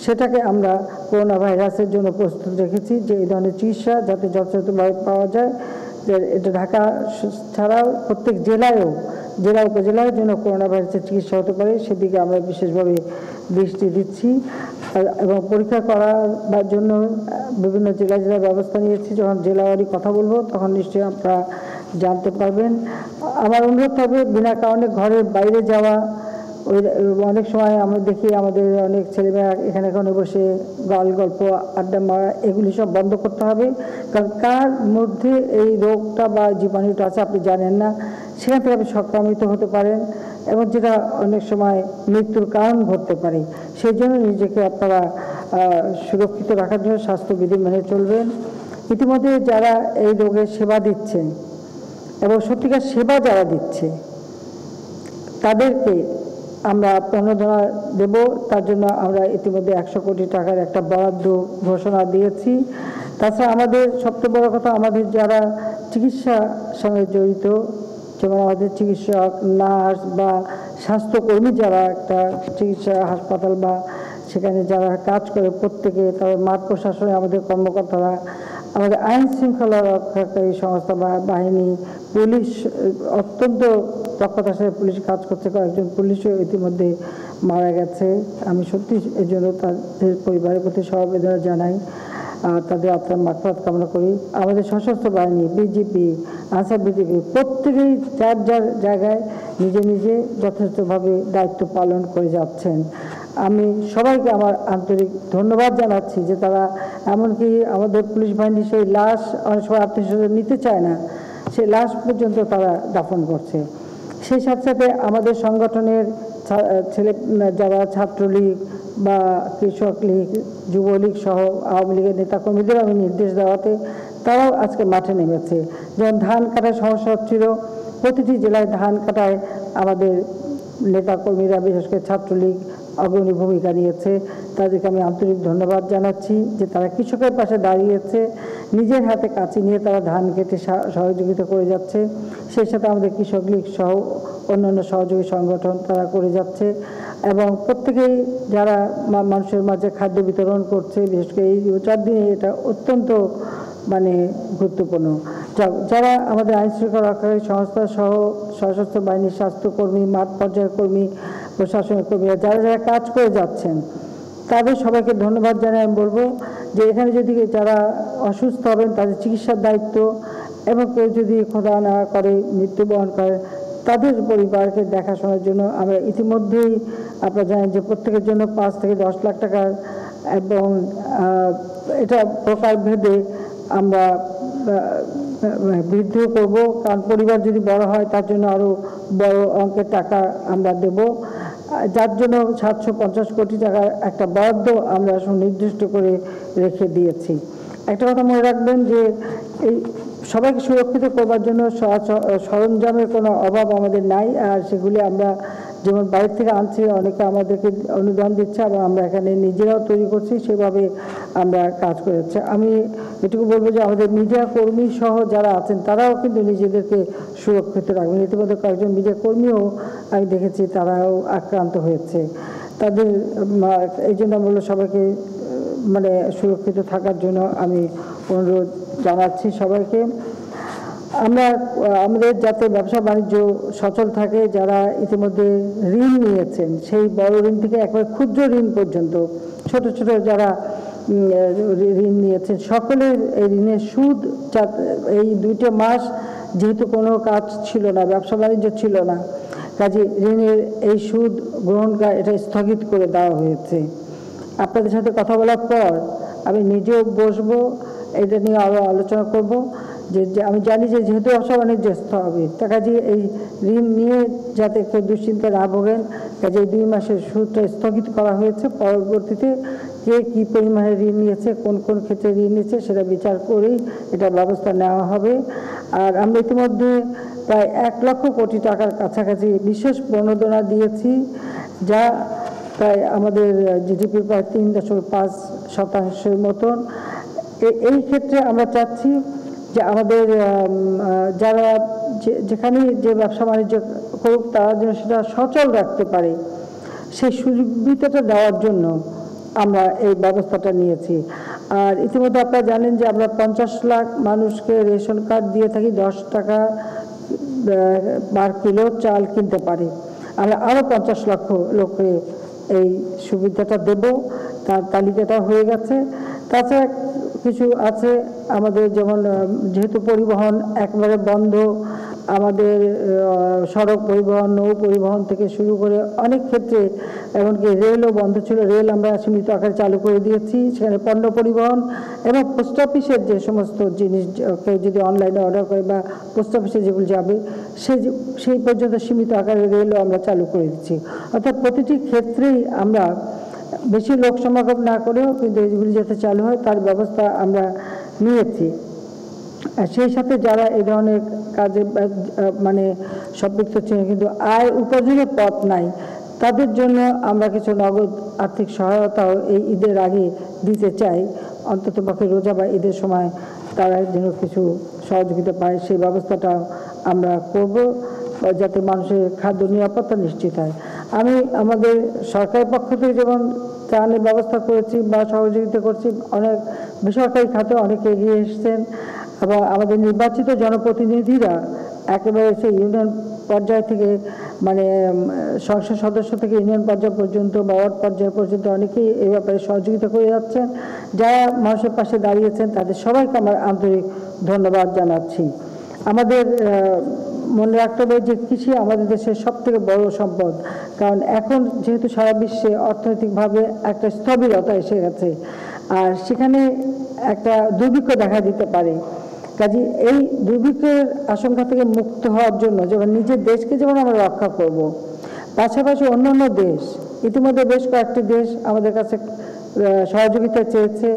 সেটাকে আমরা করোনা ভাইরাসের জন্য প্রস্তুত রেখেছি যে এই ধরনের চিকিৎসা যাতে যথাযথভাবে পাওয়া যায়। যে এটা ঢাকা ছাড়াও প্রত্যেক জেলায়ও জেলা উপজেলার জন্য করোনা ভাইরাসের চিকিৎসা হতে পারে সেদিকে আমরা বিশেষভাবে দৃষ্টি দিচ্ছি এবং পরীক্ষা করার জন্য বিভিন্ন জেলায় ব্যবস্থা নিয়েছি। যখন জেলাওয়ারি কথা বলবো তখন নিশ্চয়ই আপনারা জানতে পারবেন। আমার অনুরোধ থাকবে বিনা কারণে ঘরের বাইরে যাওয়া, ওই অনেক সময় আমরা দেখি আমাদের অনেক ছেলেমেয়েরা এখানে বসে গল্প আড্ডা মারা, এগুলি সব বন্ধ করতে হবে, কারণ কার মধ্যে এই রোগটা বা জীবাণুটা আছে আপনি জানেন না। সেখান থেকে আপনি সংক্রামিত হতে পারেন এবং যেটা অনেক সময় মৃত্যুর কারণ ঘটতে পারে। সেই জন্য নিজেকে আপনারা সুরক্ষিত রাখার জন্য স্বাস্থ্যবিধি মেনে চলবেন। ইতিমধ্যে যারা এই রোগের সেবা দিচ্ছেন এবং সত্যিকার সেবা যারা দিচ্ছে তাদেরকে আমরা প্রণোদনা দেব। তার জন্য আমরা ইতিমধ্যে 100 কোটি টাকার একটা বরাদ্দ ঘোষণা দিয়েছি। তাছাড়া আমাদের সবচেয়ে বড় কথা, আমাদের যারা চিকিৎসার সঙ্গে জড়িত, যেমন আমাদের চিকিৎসক, নার্স বা স্বাস্থ্যকর্মী যারা একটা চিকিৎসা হাসপাতাল বা সেখানে যারা কাজ করে, প্রত্যেকে, তবে মাঠ প্রশাসনে আমাদের কর্মকর্তারা, আমাদের আইন শৃঙ্খলা রক্ষাকারী সংস্থা বা বাহিনী, পুলিশ, অত্যন্ত দক্ষতার সাথে পুলিশ কাজ করছে। কয়েকজন পুলিশও ইতিমধ্যে মারা গেছে। আমি সত্যি এই জন্য তাদের পরিবারের প্রতি সমবেদনা জানাই, তাদের আত্মার মাগফিরাত কামনা করি। আমাদের সশস্ত্র বাহিনী, বিজিপি, আনসার বিজিপি প্রত্যেকেই যার যার জায়গায় নিজে নিজে যথেষ্টভাবে দায়িত্ব পালন করে যাচ্ছেন। আমি সবাইকে আমার আন্তরিক ধন্যবাদ জানাচ্ছি যে তারা, এমনকি আমাদের পুলিশ বাহিনী সেই লাশ অনেক সময় আত্মীয়স্বজন নিতে চায় না, সেই লাশ পর্যন্ত তারা দাফন করছে। সেই সাথে সাথে আমাদের সংগঠনের ছেলে যারা ছাত্রলীগ বা কৃষক লীগ, যুবলীগ সহ আওয়ামী লীগের নেতাকর্মীদের আমি নির্দেশ দেওয়াতে তারাও আজকে মাঠে নেমেছে। যেমন ধান কাটার সমস্যা হচ্ছিল, প্রতিটি জেলায় ধান কাটায় আমাদের নেতাকর্মীরা, বিশেষ করে ছাত্রলীগ অগ্রণী ভূমিকা নিয়েছে। তাদেরকে আমি আন্তরিক ধন্যবাদ জানাচ্ছি যে তারা কৃষকের পাশে দাঁড়িয়েছে, নিজের হাতে কাঁচি নিয়ে তারা ধান কেটে সহযোগিতা করে যাচ্ছে। সেই সাথে আমাদের কৃষক লীগ সহ অন্যান্য সহযোগী সংগঠন তারা করে যাচ্ছে এবং প্রত্যেকেই যারা মানুষের মাঝে খাদ্য বিতরণ করছে, বিশেষ করে এই 4 দিনে এটা অত্যন্ত গুরুত্বপূর্ণ। যারা আমাদের আইন শৃঙ্খলা রক্ষাকারী সংস্থা সহ সশস্ত্র বাহিনীর স্বাস্থ্যকর্মী, মাঠ পর্যায়ের কর্মী, প্রশাসনিক কর্মীরা যারা যারা কাজ করে যাচ্ছেন তাদের সবাইকে ধন্যবাদ জানাই। আমি বলবো যে এখানে যদি যারা অসুস্থ হবেন তাদের চিকিৎসার দায়িত্ব, এবং কেউ যদি খোদা না করে মৃত্যুবরণ করে তাদের পরিবারকে দেখাশোনার জন্য আমরা ইতিমধ্যেই আপনারা জানেন যে প্রত্যেকের জন্য 5 থেকে 10 লাখ টাকার, এবং এটা প্রকারভেদে আমরা বৃদ্ধি করব, কারণ পরিবার যদি বড় হয় তার জন্য আরও বড় অঙ্কের টাকা আমরা দেব, যার জন্য 750 কোটি টাকার একটা বরাদ্দ আমরা সুনির্দিষ্ট করে রেখে দিয়েছি। একটা কথা মনে রাখবেন যে এই সবাইকে সুরক্ষিত করবার জন্য সরঞ্জামের কোনো অভাব আমাদের নাই, আর সেগুলি আমরা যেমন বাইরে থেকে আনছি, অনেকে আমাদেরকে অনুদান দিচ্ছে, আবার আমরা এখানে নিজেরাও তৈরি করছি, সেভাবে আমরা কাজ করেছি। আমি এটুকু বলবো যে আমাদের মিডিয়া কর্মী সহ যারা আছেন তারাও কিন্তু নিজেদেরকে সুরক্ষিত রাখবেন। ইতিমধ্যে কয়েকজন মিডিয়া কর্মীও আমি দেখেছি তারাও আক্রান্ত হয়েছে। তাদের এই জন্য বললো সবাইকে সুরক্ষিত থাকার জন্য আমি অনুরোধ জানাচ্ছি সবাইকে। আমরা আমাদের যাতে ব্যবসা বাণিজ্য সচল থাকে, যারা ইতিমধ্যে ঋণ নিয়েছেন সেই বড় ঋণ থেকে একবারে ক্ষুদ্র ঋণ পর্যন্ত ছোট ছোট যারা ঋণ নিয়েছেন সকলের এই ঋণের সুদ, এই 2 মাস যেহেতু কোনো কাজ ছিল না, ব্যবসা বাণিজ্য ছিল না, কাজে ঋণের এই সুদ গ্রহণ এটা স্থগিত করে দেওয়া হয়েছে। আপনাদের সাথে কথা বলার পর আমি নিজেও বসবো, এটা নিয়ে আরও আলোচনা করব। যে আমি জানি যে যেহেতু ব্যবসা বাণিজ্য হবে, তা কাজে এই ঋণ নিয়ে যাতে কেউ দুশ্চিন্তা না ভোগেন, কাজে এই 2 মাসের সুদটা স্থগিত করা হয়েছে। পরবর্তীতে কে কী পরিমাণে ঋণ নিয়েছে, কোন কোন ক্ষেত্রে ঋণ নিয়েছে সেটা বিচার করেই এটা ব্যবস্থা নেওয়া হবে। আর আমরা ইতিমধ্যে প্রায় 1 লক্ষ কোটি টাকার কাছাকাছি বিশেষ প্রণোদনা দিয়েছি, যা প্রায় আমাদের জিডিপির প্রায় 3.5% মতন। এই ক্ষেত্রে আমরা চাচ্ছি যে আমাদের যারা যেখানে যে ব্যবসা বাণিজ্য করুক তারা যেন সেটা সচল রাখতে পারে, সেই সুবিধাটা দেওয়ার জন্য আমরা এই ব্যবস্থাটা নিয়েছি। আর ইতিমধ্যে আপনারা জানেন যে আমরা 50 লাখ মানুষকে রেশন কার্ড দিয়ে থাকি, 10 টাকা পার কিলো চাল কিনতে পারে। আমরা আরও 50 লক্ষ লোককে এই সুবিধাটা দেব, তার তালিকাটা হয়ে গেছে। তাছাড়া কিছু আছে আমাদের, যেমন যেহেতু পরিবহন একবারে বন্ধ, আমাদের সড়ক পরিবহন, নৌ পরিবহন থেকে শুরু করে অনেক ক্ষেত্রে, এমনকি রেলও বন্ধ ছিল, রেল আমরা সীমিত আকারে চালু করে দিয়েছি। সেখানে পণ্য পরিবহন এবং পোস্ট অফিসের যে সমস্ত জিনিস কেউ যদি অনলাইনে অর্ডার করে বা পোস্ট অফিসে যেগুলো যাবে সেই পর্যন্ত সীমিত আকারে রেলও আমরা চালু করে দিচ্ছি। অর্থাৎ প্রতিটি ক্ষেত্রেই আমরা বেশি লোক সমাগম না করেও কিন্তু এগুলি যাতে চালু হয় তার ব্যবস্থা আমরা নিয়েছি। সেই সাথে যারা এই ধরনের কাজে মানে সম্পৃক্ত ছিলেন কিন্তু আয় উপার্জনের পথ নাই, তাদের জন্য আমরা কিছু নগদ আর্থিক সহায়তাও এই ঈদের আগে দিতে চাই। অন্ততপক্ষে রোজা বা ঈদের সময় তারা যেন কিছু সহযোগিতা পায়, সেই ব্যবস্থাটা আমরা করব যাতে মানুষের খাদ্য নিরাপত্তা নিশ্চিত হয়। আমি আমাদের সরকারের পক্ষ থেকে যেমন ত্রাণের ব্যবস্থা করেছি বা সহযোগিতা করছি, অনেক বেসরকারি খাতে অনেকে এগিয়ে এসেছেন এবং আমাদের নির্বাচিত জনপ্রতিনিধিরা একেবারে সেই ইউনিয়ন পর্যায় থেকে মানে সংসদ সদস্য থেকে ইউনিয়ন পর্যায় পর্যন্ত বা ওয়ার্ড পর্যায় পর্যন্ত অনেকেই এই ব্যাপারে সহযোগিতা করে যাচ্ছেন। যারা মানুষের পাশে দাঁড়িয়েছেন তাদের সবাইকে আমার আন্তরিক ধন্যবাদ জানাচ্ছি। আমাদের মনে রাখতে হবে যে কৃষি আমাদের দেশের সবথেকে বড় সম্পদ, কারণ এখন যেহেতু সারা বিশ্বে অর্থনৈতিকভাবে একটা স্থবিরতা এসে গেছে আর সেখানে একটা দুর্ভিক্ষ দেখা দিতে পারে। কাজে এই দুর্ভিক্ষের আশঙ্কা থেকে মুক্ত হওয়ার জন্য যেমন নিজের দেশকে যেমন আমরা রক্ষা করব, পাশাপাশি অন্যান্য দেশ, ইতিমধ্যে বেশ কয়েকটি দেশ আমাদের কাছে সহযোগিতা চেয়েছে,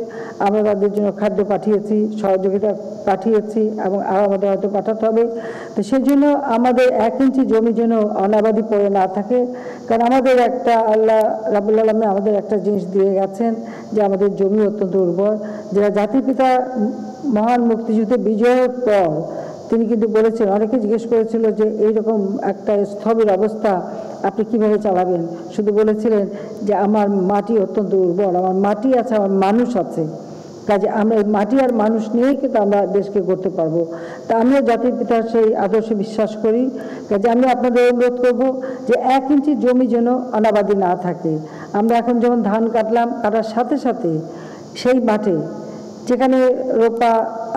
আমরা তাদের জন্য খাদ্য পাঠিয়েছি, সহযোগিতা পাঠিয়েছি এবং আর আমাদের হয়তো পাঠাতে হবে। তো সেই জন্য আমাদের 1 ইঞ্চি জমি যেন অনাবাদি পড়ে না থাকে, কারণ আমাদের একটা আল্লাহ রাব্বুল আলামিন আমাদের একটা জিনিস দিয়ে গেছেন যে আমাদের জমি অত্যন্ত উর্বর। যারা জাতির পিতা মহান মুক্তিযুদ্ধে বিজয়ের পর তিনি কিন্তু বলেছেন, অনেকে জিজ্ঞেস করেছিল যে এইরকম একটা স্থবির অবস্থা আপনি কিভাবে চালাবেন, শুধু বলেছিলেন যে আমার মাটি অত্যন্ত উর্বর, আমার মাটি আছে, আমার মানুষ আছে, কাজে আমরা এই মাটি আর মানুষ নিয়েই কিন্তু আমরা দেশকে গড়তে পারবো। তা আমিও জাতির পিতার সেই আদর্শে বিশ্বাস করি। কাজে আমি আপনাদের অনুরোধ করব যে 1 ইঞ্চি জমি যেন অনাবাদি না থাকে। আমরা এখন যেমন ধান কাটলাম, কাটার সাথে সাথে সেই মাঠে যেখানে রোপা,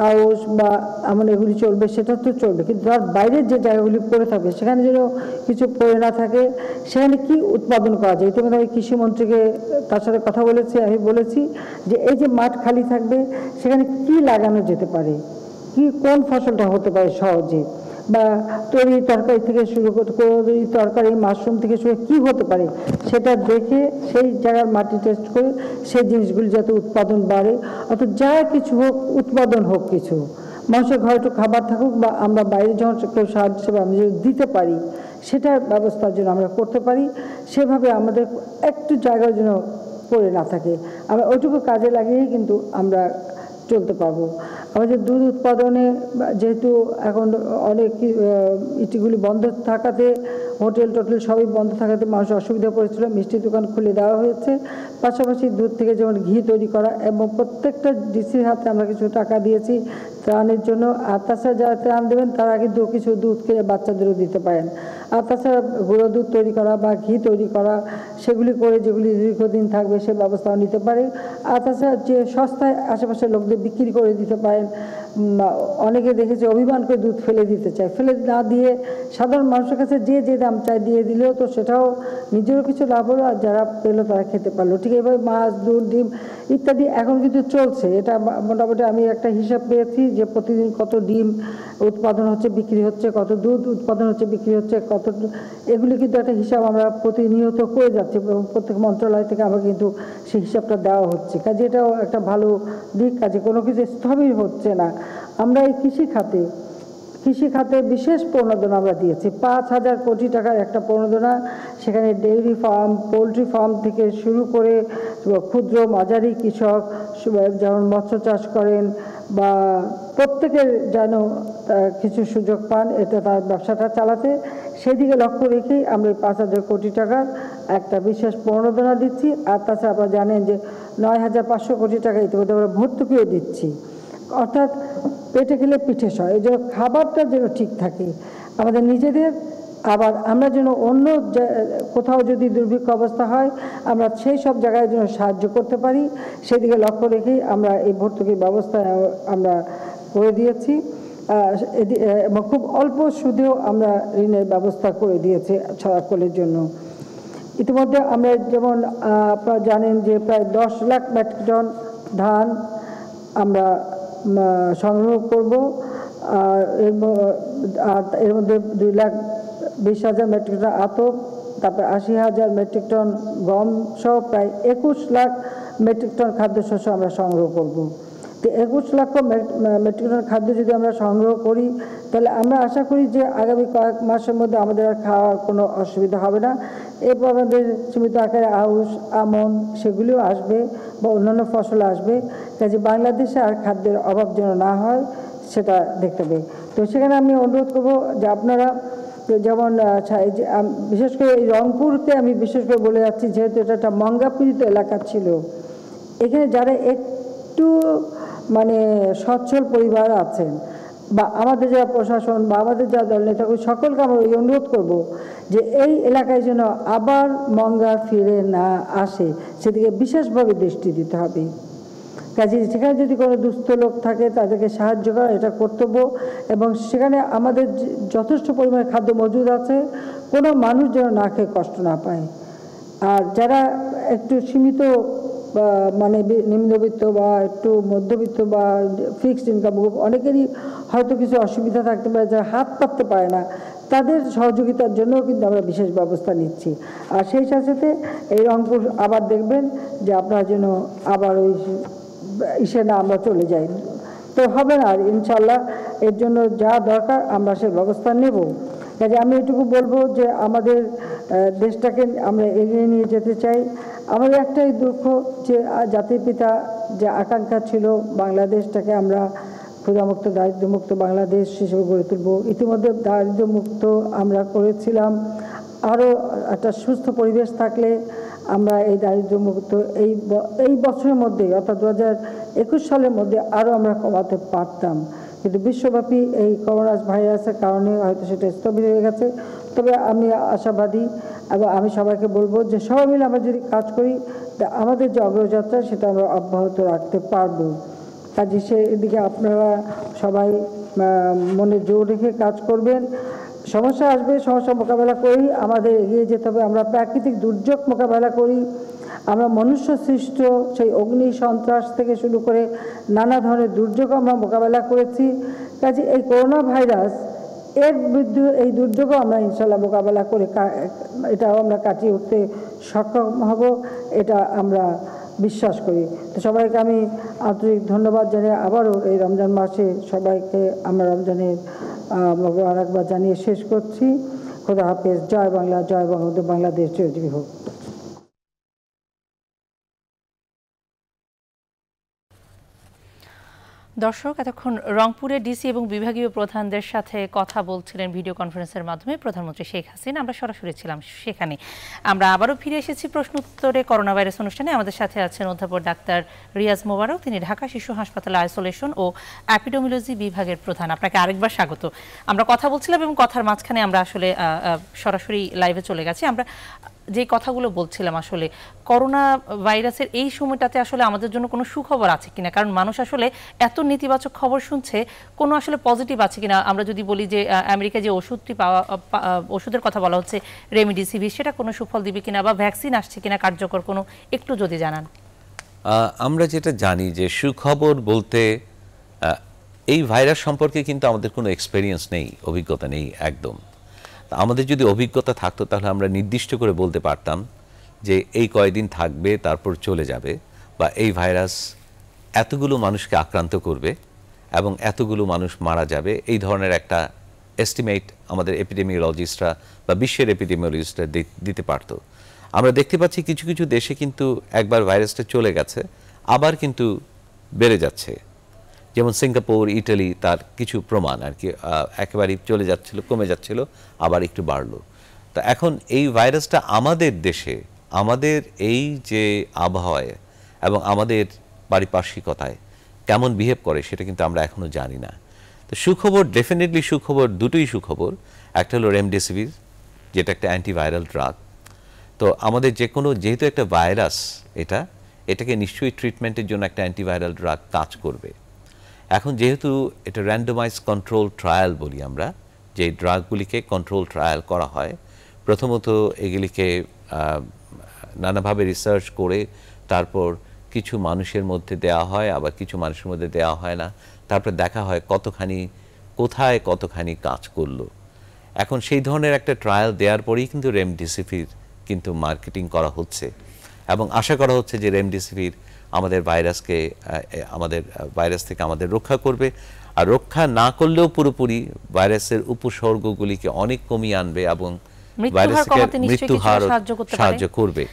আউশ বা এমন এগুলি চলবে সেটা তো চলবে, কিন্তু তার বাইরের যে জায়গাগুলি পড়ে থাকবে সেখানে যেন কিছু পড়ে না থাকে, সেখানে কি উৎপাদন করা যায়। ইতিমধ্যে আমি কৃষিমন্ত্রীকে তার সাথে কথা বলেছি, আমি বলেছি যে এই যে মাঠ খালি থাকবে সেখানে কি লাগানো যেতে পারে, কোন ফসলটা হতে পারে সহজে, বা তরি তরকারি থেকে শুরু করে তরি তরকারি মাশরুম থেকে শুরু কি হতে পারে সেটা দেখে সেই জায়গার মাটি টেস্ট করে সেই জিনিসগুলি যাতে উৎপাদন বাড়ে, অর্থাৎ যা কিছু হোক উৎপাদন হোক, কিছু মানুষের ঘরে একটু খাবার থাকুক বা আমরা বাইরে যখন কেউ সাহায্য সেবা আমি যদি দিতে পারি সেটার ব্যবস্থার জন্য আমরা করতে পারি, সেভাবে আমাদের একটু জায়গার জন্য পড়ে না থাকে, আমরা ওইটুকু কাজে লাগিয়েই কিন্তু আমরা চলতে পারবো। আমাদের দুধ উৎপাদনে যেহেতু এখন অনেক ইটিগুলি বন্ধ থাকাতে, হোটেল টোটেল সবই বন্ধ থাকাতে মানুষ অসুবিধা পড়েছিল, মিষ্টির দোকান খুলে দেওয়া হয়েছে। পাশাপাশি দুধ থেকে যেমন ঘি তৈরি করা এবং প্রত্যেকটা ডিসির হাতে আমরা কিছু টাকা দিয়েছি ত্রাণের জন্য। আর তাছাড়া যারা ত্রাণ দেবেন তারা কিন্তু কিছু দুধ কিনে বাচ্চাদেরও দিতে পারেন। আর তাছাড়া গুঁড়ো দুধ তৈরি করা বা ঘি তৈরি করা সেগুলি করে যেগুলি দীর্ঘদিন থাকবে সে ব্যবস্থাও নিতে পারে। আর তাছাড়া যে সস্তায় আশেপাশের লোকদের বিক্রি করে দিতে পারেন। অনেকে দেখেছে অভিমান করে দুধ ফেলে দিতে চায়, ফেলে না দিয়ে সাধারণ মানুষের কাছে যে দাম চায় দিয়ে দিলেও তো সেটাও নিজেরও কিছু লাভ হলো আর যারা পেলো তারা খেতে পারলো। ঠিক এইভাবে মাছ, দুধ, ডিম ইত্যাদি এখন কিন্তু চলছে। এটা মোটামুটি আমি একটা হিসাব পেয়েছি যে প্রতিদিন কত ডিম উৎপাদন হচ্ছে, বিক্রি হচ্ছে, কত দুধ উৎপাদন হচ্ছে, বিক্রি হচ্ছে, কত, এগুলি কিন্তু একটা হিসাব আমরা প্রতিনিয়ত করে যাচ্ছি এবং প্রত্যেক মন্ত্রণালয় থেকে আমাকে কিন্তু সেই হিসাবটা দেওয়া হচ্ছে। কাজে এটাও একটা ভালো দিক, কাজে কোনো কিছু স্থবির হচ্ছে না। আমরা এই কৃষি খাতে বিশেষ প্রণোদনা আমরা দিয়েছি, 5,000 কোটি টাকার একটা প্রণোদনা। সেখানে ডেইরি ফার্ম, পোলট্রি ফার্ম থেকে শুরু করে ক্ষুদ্র মাঝারি কৃষক যেমন মৎস্য চাষ করেন বা প্রত্যেকের যেন কিছু সুযোগ পান এটা তার ব্যবসাটা চালাতে, সেদিকে লক্ষ্য রেখেই আমরা 5,000 কোটি টাকার একটা বিশেষ প্রণোদনা দিচ্ছি। আর তাছাড়া আপনারা জানেন যে 9,500 কোটি টাকা ইতিমধ্যে আমরা ভর্তুকিও দিচ্ছি। অর্থাৎ পেটে খেলে পিঠে সয়, এই জন্য খাবারটা যেন ঠিক থাকে আমাদের নিজেদের, আবার আমরা যেন অন্য কোথাও যদি দুর্ভিক্ষ অবস্থা হয় আমরা সেই সব জায়গায় যেন সাহায্য করতে পারি, সেদিকে লক্ষ্য রেখেই আমরা এই ভর্তুকির ব্যবস্থা আমরা করে দিয়েছি। এবং খুব অল্প সুদেও আমরা ঋণের ব্যবস্থা করে দিয়েছি সকলের জন্য। ইতিমধ্যে আমরা যেমন আপনারা জানেন যে প্রায় 10 লাখ মেট্রিক টন ধান আমরা সংগ্রহ করব, আর এর মধ্যে 2,20,000 মেট্রিক টন আতপ, তারপরে 80,000 মেট্রিক টন গম সহ প্রায় 21 লাখ মেট্রিক টন খাদ্যশস্য আমরা সংগ্রহ করব। তো 21 লক্ষ মেট্রিক টন খাদ্য যদি আমরা সংগ্রহ করি, তাহলে আমরা আশা করি যে আগামী কয়েক মাসের মধ্যে আমাদের আর খাওয়ার কোনো অসুবিধা হবে না। এরপর আমাদের সীমিত আকারে আউশ, আমন সেগুলিও আসবে বা অন্যান্য ফসল আসবে, কাজে বাংলাদেশে আর খাদ্যের অভাব যেন না হয় সেটা দেখতে হবে। তো সেখানে আমি অনুরোধ করবো যে আপনারা যেমন বিশেষ করে এই রংপুরকে আমি বিশেষ করে বলে যাচ্ছি, যেহেতু এটা একটা মঙ্গাপীড়িত এলাকা ছিল, এখানে যারা একটু মানে সচ্ছল পরিবার আছেন বা আমাদের যারা প্রশাসন বা আমাদের যারা দলনেতা সকলকে আমরা এই অনুরোধ করব যে এই এলাকায় যেন আবার মঙ্গা ফিরে না আসে, সেদিকে বিশেষভাবে দৃষ্টি দিতে হবে। কাজে সেখানে যদি কোনো দুস্থ লোক থাকে তাদেরকে সাহায্য করা এটা কর্তব্য, এবং সেখানে আমাদের যথেষ্ট পরিমাণে খাদ্য মজুদ আছে, কোনো মানুষ যেন না খেয়ে কষ্ট না পায়। আর যারা একটু সীমিত বা মানে নিম্নবিত্ত বা একটু মধ্যবিত্ত বা ফিক্সড ইনকাম, অনেকেরই হয়তো কিছু অসুবিধা থাকতে পারে, যারা হাত পাততে পারে না, তাদের সহযোগিতার জন্য কিন্তু আমরা বিশেষ ব্যবস্থা নিচ্ছি। আর সেই সাথে এই রংপুর আবার দেখবেন যে আপনারা যেন আবার ওই ইসে না আমরা চলে যাই, তো হবে না। আর ইনশাল্লাহ এর জন্য যা দরকার আমরা সেই ব্যবস্থা নেব। কাজে আমি এটুকু বলবো যে আমাদের দেশটাকে আমরা এগিয়ে নিয়ে যেতে চাই। আমাদের একটাই দুঃখ যে জাতির পিতা যে আকাঙ্ক্ষা ছিল বাংলাদেশটাকে আমরা ক্ষুধামুক্ত দারিদ্র্যমুক্ত বাংলাদেশ হিসেবে গড়ে তুলব, ইতিমধ্যে দারিদ্র্যমুক্ত আমরা করেছিলাম। আরও একটা সুস্থ পরিবেশ থাকলে আমরা এই দারিদ্র্যমুক্ত এই বছরের মধ্যে অর্থাৎ 2021 সালের মধ্যে আরও আমরা কমাতে পারতাম, কিন্তু বিশ্বব্যাপী এই করোনা ভাইরাসের কারণে হয়তো সেটা স্থবির হয়ে গেছে। তবে আমি আশাবাদী এবং আমি সবাইকে বলবো যে সবাই মিলে আমরা যদি কাজ করি, আমাদের যে অগ্রযাত্রা সেটা আমরা অব্যাহত রাখতে পারবো। কাজে সেদিকে আপনারা সবাই মনে জোর রেখে কাজ করবেন। সমস্যা আসবে, সমস্যা মোকাবেলা করি আমাদের এগিয়ে যেতে হবে। আমরা প্রাকৃতিক দুর্যোগ মোকাবেলা করি, আমরা মনুষ্য সৃষ্ট সেই অগ্নি সন্ত্রাস থেকে শুরু করে নানা ধরনের দুর্যোগ আমরা মোকাবেলা করেছি। কাজে এই করোনা ভাইরাস এর বিরুদ্ধে এই দুর্যোগও আমরা ইনশাল্লাহ মোকাবেলা করে এটাও আমরা কাটিয়ে উঠতে সক্ষম হব, এটা আমরা বিশ্বাস করি। তো সবাইকে আমি আন্তরিক ধন্যবাদ জানিয়ে আবারও এই রমজান মাসে সবাইকে আমরা রমজানের মোবারকবাদ জানিয়ে শেষ করছি। খোদা হাফেজ। জয় বাংলা, জয় বঙ্গবন্ধু, বাংলাদেশ চিরজীবী হোক। দর্শক, এতক্ষণ রংপুরের ডিসি এবং বিভাগীয় প্রধানদের সাথে কথা বলছিলেন ভিডিও কনফারেন্সের মাধ্যমে প্রধানমন্ত্রী শেখ হাসিনা। আমরা সরাসরি ছিলাম সেখানে। আমরা আবারও ফিরে এসেছি প্রশ্ন উত্তরে করোনা ভাইরাস অনুষ্ঠানে। আমাদের সাথে আছেন অধ্যাপক ডাক্তার রিয়াজ মোবারক, তিনি ঢাকা শিশু হাসপাতালে আইসোলেশন ও অ্যাপিডেমিওলজি বিভাগের প্রধান। আপনাকে আরেকবার স্বাগত। আমরা কথা বলছিলাম এবং কথার মাঝখানে আমরা আসলে সরাসরি লাইভে চলে গেছি। আমরা যে কথাগুলো বলছিলাম, আসলে করোনা ভাইরাসের এই সময়টাতে আসলে আমাদের জন্য কোনো সুখবর আছে কিনা, কারণ মানুষ আসলে এত নেতিবাচক খবর শুনছে, কোনো আসলে পজিটিভ আছে কিনা। আমরা যদি বলি যে আমেরিকায় যে ওষুধটি ওষুধের কথা বলা হচ্ছে রেমডিসিভির, সেটা কোনো সুফল দিবে কিনা, বা ভ্যাকসিন আসছে কিনা কার্যকর, কোনো একটু যদি জানান। আমরা যেটা জানি যে সুখবর বলতে এই ভাইরাস সম্পর্কে কিন্তু আমাদের কোনো এক্সপেরিয়েন্স নেই, অভিজ্ঞতা নেই একদম। আমাদের যদি অভিজ্ঞতা থাকতো তাহলে আমরা নির্দিষ্ট করে বলতে পারতাম যে এই কয়দিন থাকবে তারপর চলে যাবে, বা এই ভাইরাস এতগুলো মানুষকে আক্রান্ত করবে এবং এতগুলো মানুষ মারা যাবে, এই ধরনের একটা এস্টিমেট আমাদের এপিডেমিওলজিস্টরা বা বিশ্বের এপিডেমিওলজিস্টরা দিতে পারতো। আমরা দেখতে পাচ্ছি কিছু কিছু দেশে কিন্তু একবার ভাইরাসটা চলে গেছে আবার কিন্তু বেড়ে যাচ্ছে, যেমন সিঙ্গাপুর, ইটালি, তার কিছু প্রমাণ আর কি, একেবারেই চলে যাচ্ছিল, কমে যাচ্ছিল, আবার একটু বাড়লো। তো এখন এই ভাইরাসটা আমাদের দেশে, আমাদের এই যে আবহাওয়ায় এবং আমাদের পারিপার্শ্বিকতায় কেমন বিহেভ করে সেটা কিন্তু আমরা এখনো জানি না। তো সুখবর, ডেফিনেটলি সুখবর, দুটোই সুখবর। একটা হলো রেমডেসিভির, যেটা একটা অ্যান্টিভাইরাল ড্রাগ। তো আমাদের যে কোনো, যেহেতু একটা ভাইরাস এটাকে নিশ্চয়ই ট্রিটমেন্টের জন্য একটা অ্যান্টিভাইরাল ড্রাগ কাজ করবে। এখন যেহেতু এটা র্যান্ডমাইজ কন্ট্রোল ট্রায়াল বলি আমরা, যে ড্রাগগুলিকে কন্ট্রোল ট্রায়াল করা হয়, প্রথমত এগুলিকে নানাভাবে রিসার্চ করে তারপর কিছু মানুষের মধ্যে দেওয়া হয়, আবার কিছু মানুষের মধ্যে দেওয়া হয় না, তারপর দেখা হয় কোথায় কতখানি কাজ করলো। এখন সেই ধরনের একটা ট্রায়াল দেওয়ার পরেই কিন্তু রেমডেসিভির কিন্তু মার্কেটিং করা হচ্ছে, এবং আশা করা হচ্ছে যে রেমডেসিভির আমাদের ভাইরাস থেকে আমাদের রক্ষা করবে, আর রক্ষা না করলেও পুরোপুরি ভাইরাসের উপসর্গগুলিকে অনেক কমিয়ে আনবে এবং মৃত্যুর হার সাহায্য করবে।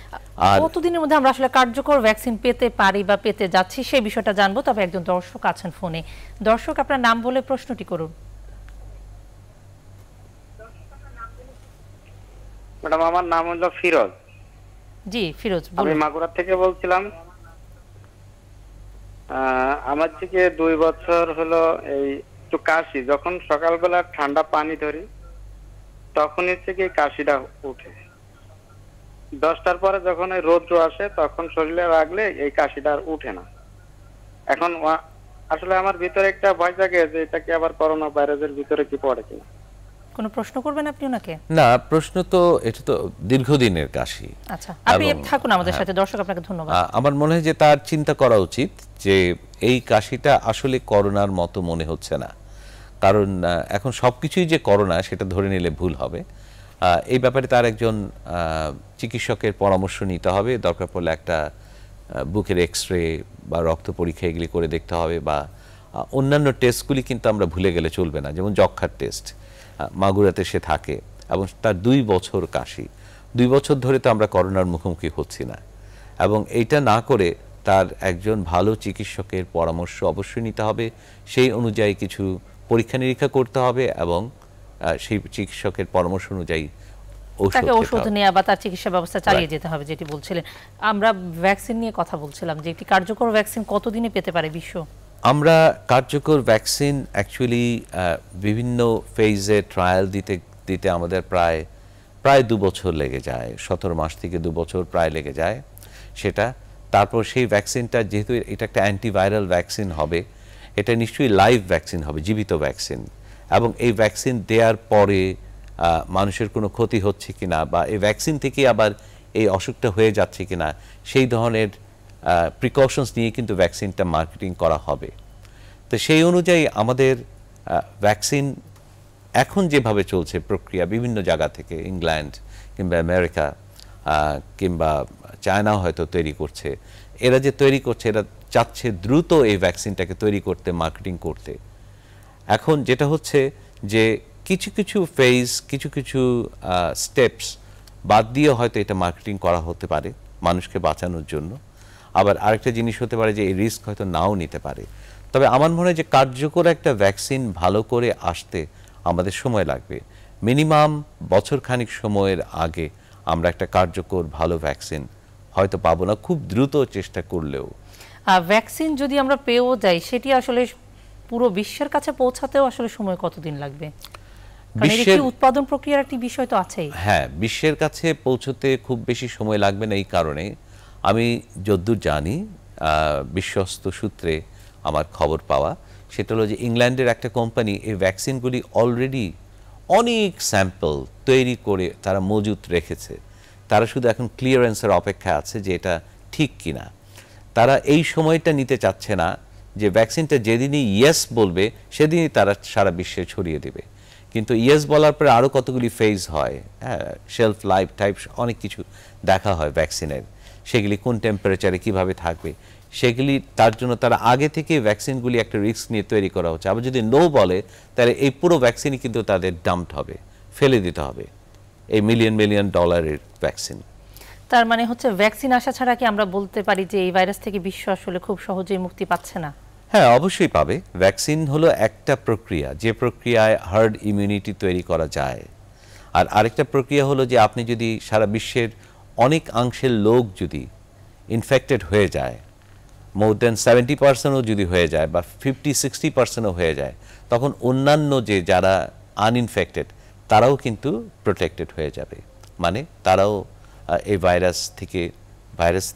আর কতদিনের মধ্যে আমরা আসলে কার্যকর ভ্যাকসিন পেতে পারি বা পেতে যাচ্ছি সেই বিষয়টা জানবো। তবে একজন দর্শক আছেন ফোনে। দর্শক, আপনার নাম বলে প্রশ্নটি করুন। ম্যাডাম, আমার নাম হলো ফিরোজ। জি ফিরোজ, আমি মাগুরা থেকে বলছিলাম। আমার থেকে 2 বছর হলো এই একটু কাশি, যখন সকালবেলা ঠান্ডা পানি ধরি তখনই থেকে কাশিটা উঠে। 10টার পরে যখন এই রৌদ্র আসে তখন শরীরে লাগলে এই কাশিটা আর উঠে না। এখন আসলে আমার ভিতরে একটা ভয় জাগে যে এটা কি আবার করোনা ভাইরাসের ভিতরে কি পড়ে কিনা। কোনো প্রশ্ন করবেন আপনি ওনাকে? না, প্রশ্ন তো এটা তো দীর্ঘদিনের কাশি। আচ্ছা, আপনি থাকুন আমাদের সাথে। দর্শক, আপনাকে ধন্যবাদ। আমার মনে হয় যে তার চিন্তা করা উচিত যে এই কাশিটা আসলে করোনার মতো মনে হচ্ছে না, কারণ এখন সবকিছুই যে করোনা সেটা ধরে নিলে ভুল হবে। এই ব্যাপারে তার একজন চিকিৎসকের পরামর্শ নিতে হবে, দরকার পড়লে একটা বুকের এক্সরে বা রক্ত পরীক্ষা এগুলি করে দেখতে হবে, বা অন্যান্য টেস্টগুলি কিন্তু আমরা ভুলে গেলে চলবে না, যেমন যক্ষ্মার টেস্ট। মাগুরাতে সে থাকে এবং তার 2 বছর কাশি, 2 বছর ধরে তো আমরা করোনার মুখোমুখি হচ্ছি না, এবং এইটা না করে তার একজন ভালো চিকিৎসকের পরামর্শ অবশ্যই নিতে হবে, সেই অনুযায়ী কিছু পরীক্ষা নিরীক্ষা করতে হবে এবং সেই চিকিৎসকের পরামর্শ অনুযায়ী ওষুধ নেওয়া বা তার চিকিৎসা ব্যবস্থা চালিয়ে যেতে হবে, যেটি বলছিলেন। আমরা ভ্যাকসিন নিয়ে কথা বলছিলাম যে একটি কার্যকর ভ্যাকসিন কতদিনে পেতে পারে বিশ্ব? আমরা কার্যকর ভ্যাকসিন অ্যাকচুয়ালি বিভিন্ন ফেজে ট্রায়াল দিতে আমাদের প্রায় 2 বছর লেগে যায়, 17 মাস থেকে 2 বছর প্রায় লেগে যায় সেটা। তারপর সেই ভ্যাকসিনটা, যেহেতু এটা একটা অ্যান্টিভাইরাল ভ্যাকসিন হবে, এটা নিশ্চয়ই লাইভ ভ্যাকসিন হবে, জীবিত ভ্যাকসিন, এবং এই ভ্যাকসিন দেওয়ার পরে মানুষের কোনো ক্ষতি হচ্ছে কিনা বা এই ভ্যাকসিন থেকে আবার এই অসুখটা হয়ে যাচ্ছে কিনা, সেই ধরনের প্রিকশনস নিয়ে কিন্তু ভ্যাকসিনটা মার্কেটিং করা হবে। তো সেই অনুযায়ী আমাদের ভ্যাকসিন এখন যেভাবে চলছে প্রক্রিয়া, বিভিন্ন জায়গা থেকে, ইংল্যান্ড কিংবা আমেরিকা কিংবা চায়নাও হয়তো তৈরি করছে, এরা যে তৈরি করছে এরা চাচ্ছে দ্রুত এই ভ্যাকসিনটাকে তৈরি করতে, মার্কেটিং করতে। এখন যেটা হচ্ছে যে কিছু কিছু ফেজ, কিছু কিছু স্টেপস বাদ দিয়ে হয়তো এটা মার্কেটিং করা হতে পারে মানুষকে বাঁচানোর জন্য, আবার আরেকটা জিনিস হতে পারে যে এই রিস্ক হয়তো নাও নিতে পারে। তবে আমার মনে হয় যে কার্যকর একটা ভ্যাকসিন ভালো করে আসতে আমাদের সময় লাগবে, মিনিমাম বছরখানিক সময়ের আগে আমরা একটা কার্যকর ভালো ভ্যাকসিন হয়তো পাবো না, খুব দ্রুত চেষ্টা করলেও। ভ্যাকসিন যদি আমরা পেয়েও যাই, সেটি আসলে পুরো বিশ্বের কাছে পৌঁছাতেও আসলে সময় কতদিন লাগবে? বিশ্বের উৎপাদন প্রক্রিয়ার একটি বিষয় তো আছেই। হ্যাঁ, বিশ্বের কাছে পৌঁছতে খুব বেশি সময় লাগবে না, এই কারণে আমি যদ্দূর জানি, বিশ্বস্ত সূত্রে আমার খবর পাওয়া, সেটা হলো যে ইংল্যান্ডের একটা কোম্পানি এই ভ্যাকসিনগুলি অলরেডি অনেক স্যাম্পল তৈরি করে তারা মজুত রেখেছে, তারা শুধু এখন ক্লিয়ারেন্সের অপেক্ষা আছে যে এটা ঠিক কিনা। তারা এই সময়টা নিতে চাচ্ছে না যে ভ্যাকসিনটা যেদিনই ইয়েস বলবে সেদিনই তারা সারা বিশ্বে ছড়িয়ে দেবে, কিন্তু ইয়েস বলার পরে আরও কতগুলি ফেজ হয়, হ্যাঁ, শেলফ লাইফ টাইপ অনেক কিছু দেখা হয় ভ্যাকসিনের, সেগুলি কোন টেম্পারেচারে কিভাবে থাকবে সেগুলি, তার জন্য তারা আগে থেকে ভ্যাকসিনগুলি একটা রিস্ক নিয়ে তৈরি করা হচ্ছে। আবার যদি নো বলে তাহলে এই পুরো ভ্যাকসিনই কিন্তু তাদের ডাম্পড হবে, ফেলে দিতে হবে, এই মিলিয়ন মিলিয়ন ডলারের ভ্যাকসিন। তার মানে হচ্ছে ভ্যাকসিন আসা ছাড়া কি আমরা বলতে পারি যে এই ভাইরাস থেকে বিশ্ব আসলে খুব সহজেই মুক্তি পাচ্ছে না? হ্যাঁ, অবশ্যই পাবে। ভ্যাকসিন হলো একটা প্রক্রিয়া, যে প্রক্রিয়ায় হার্ড ইমিউনিটি তৈরি করা যায়, আর আরেকটা প্রক্রিয়া হলো যে আপনি যদি সারা বিশ্বের অনেক অংশের লোক যদি ইনফেক্টেড হয়ে যায়, মোর দেন 70%ও যদি হয়ে যায় বা 50-60%ও হয়ে যায়, তখন অন্যান্য যে যারা আনইনফেক্টেড তারাও কিন্তু প্রোটেক্টেড হয়ে যাবে, মানে তারাও এই ভাইরাস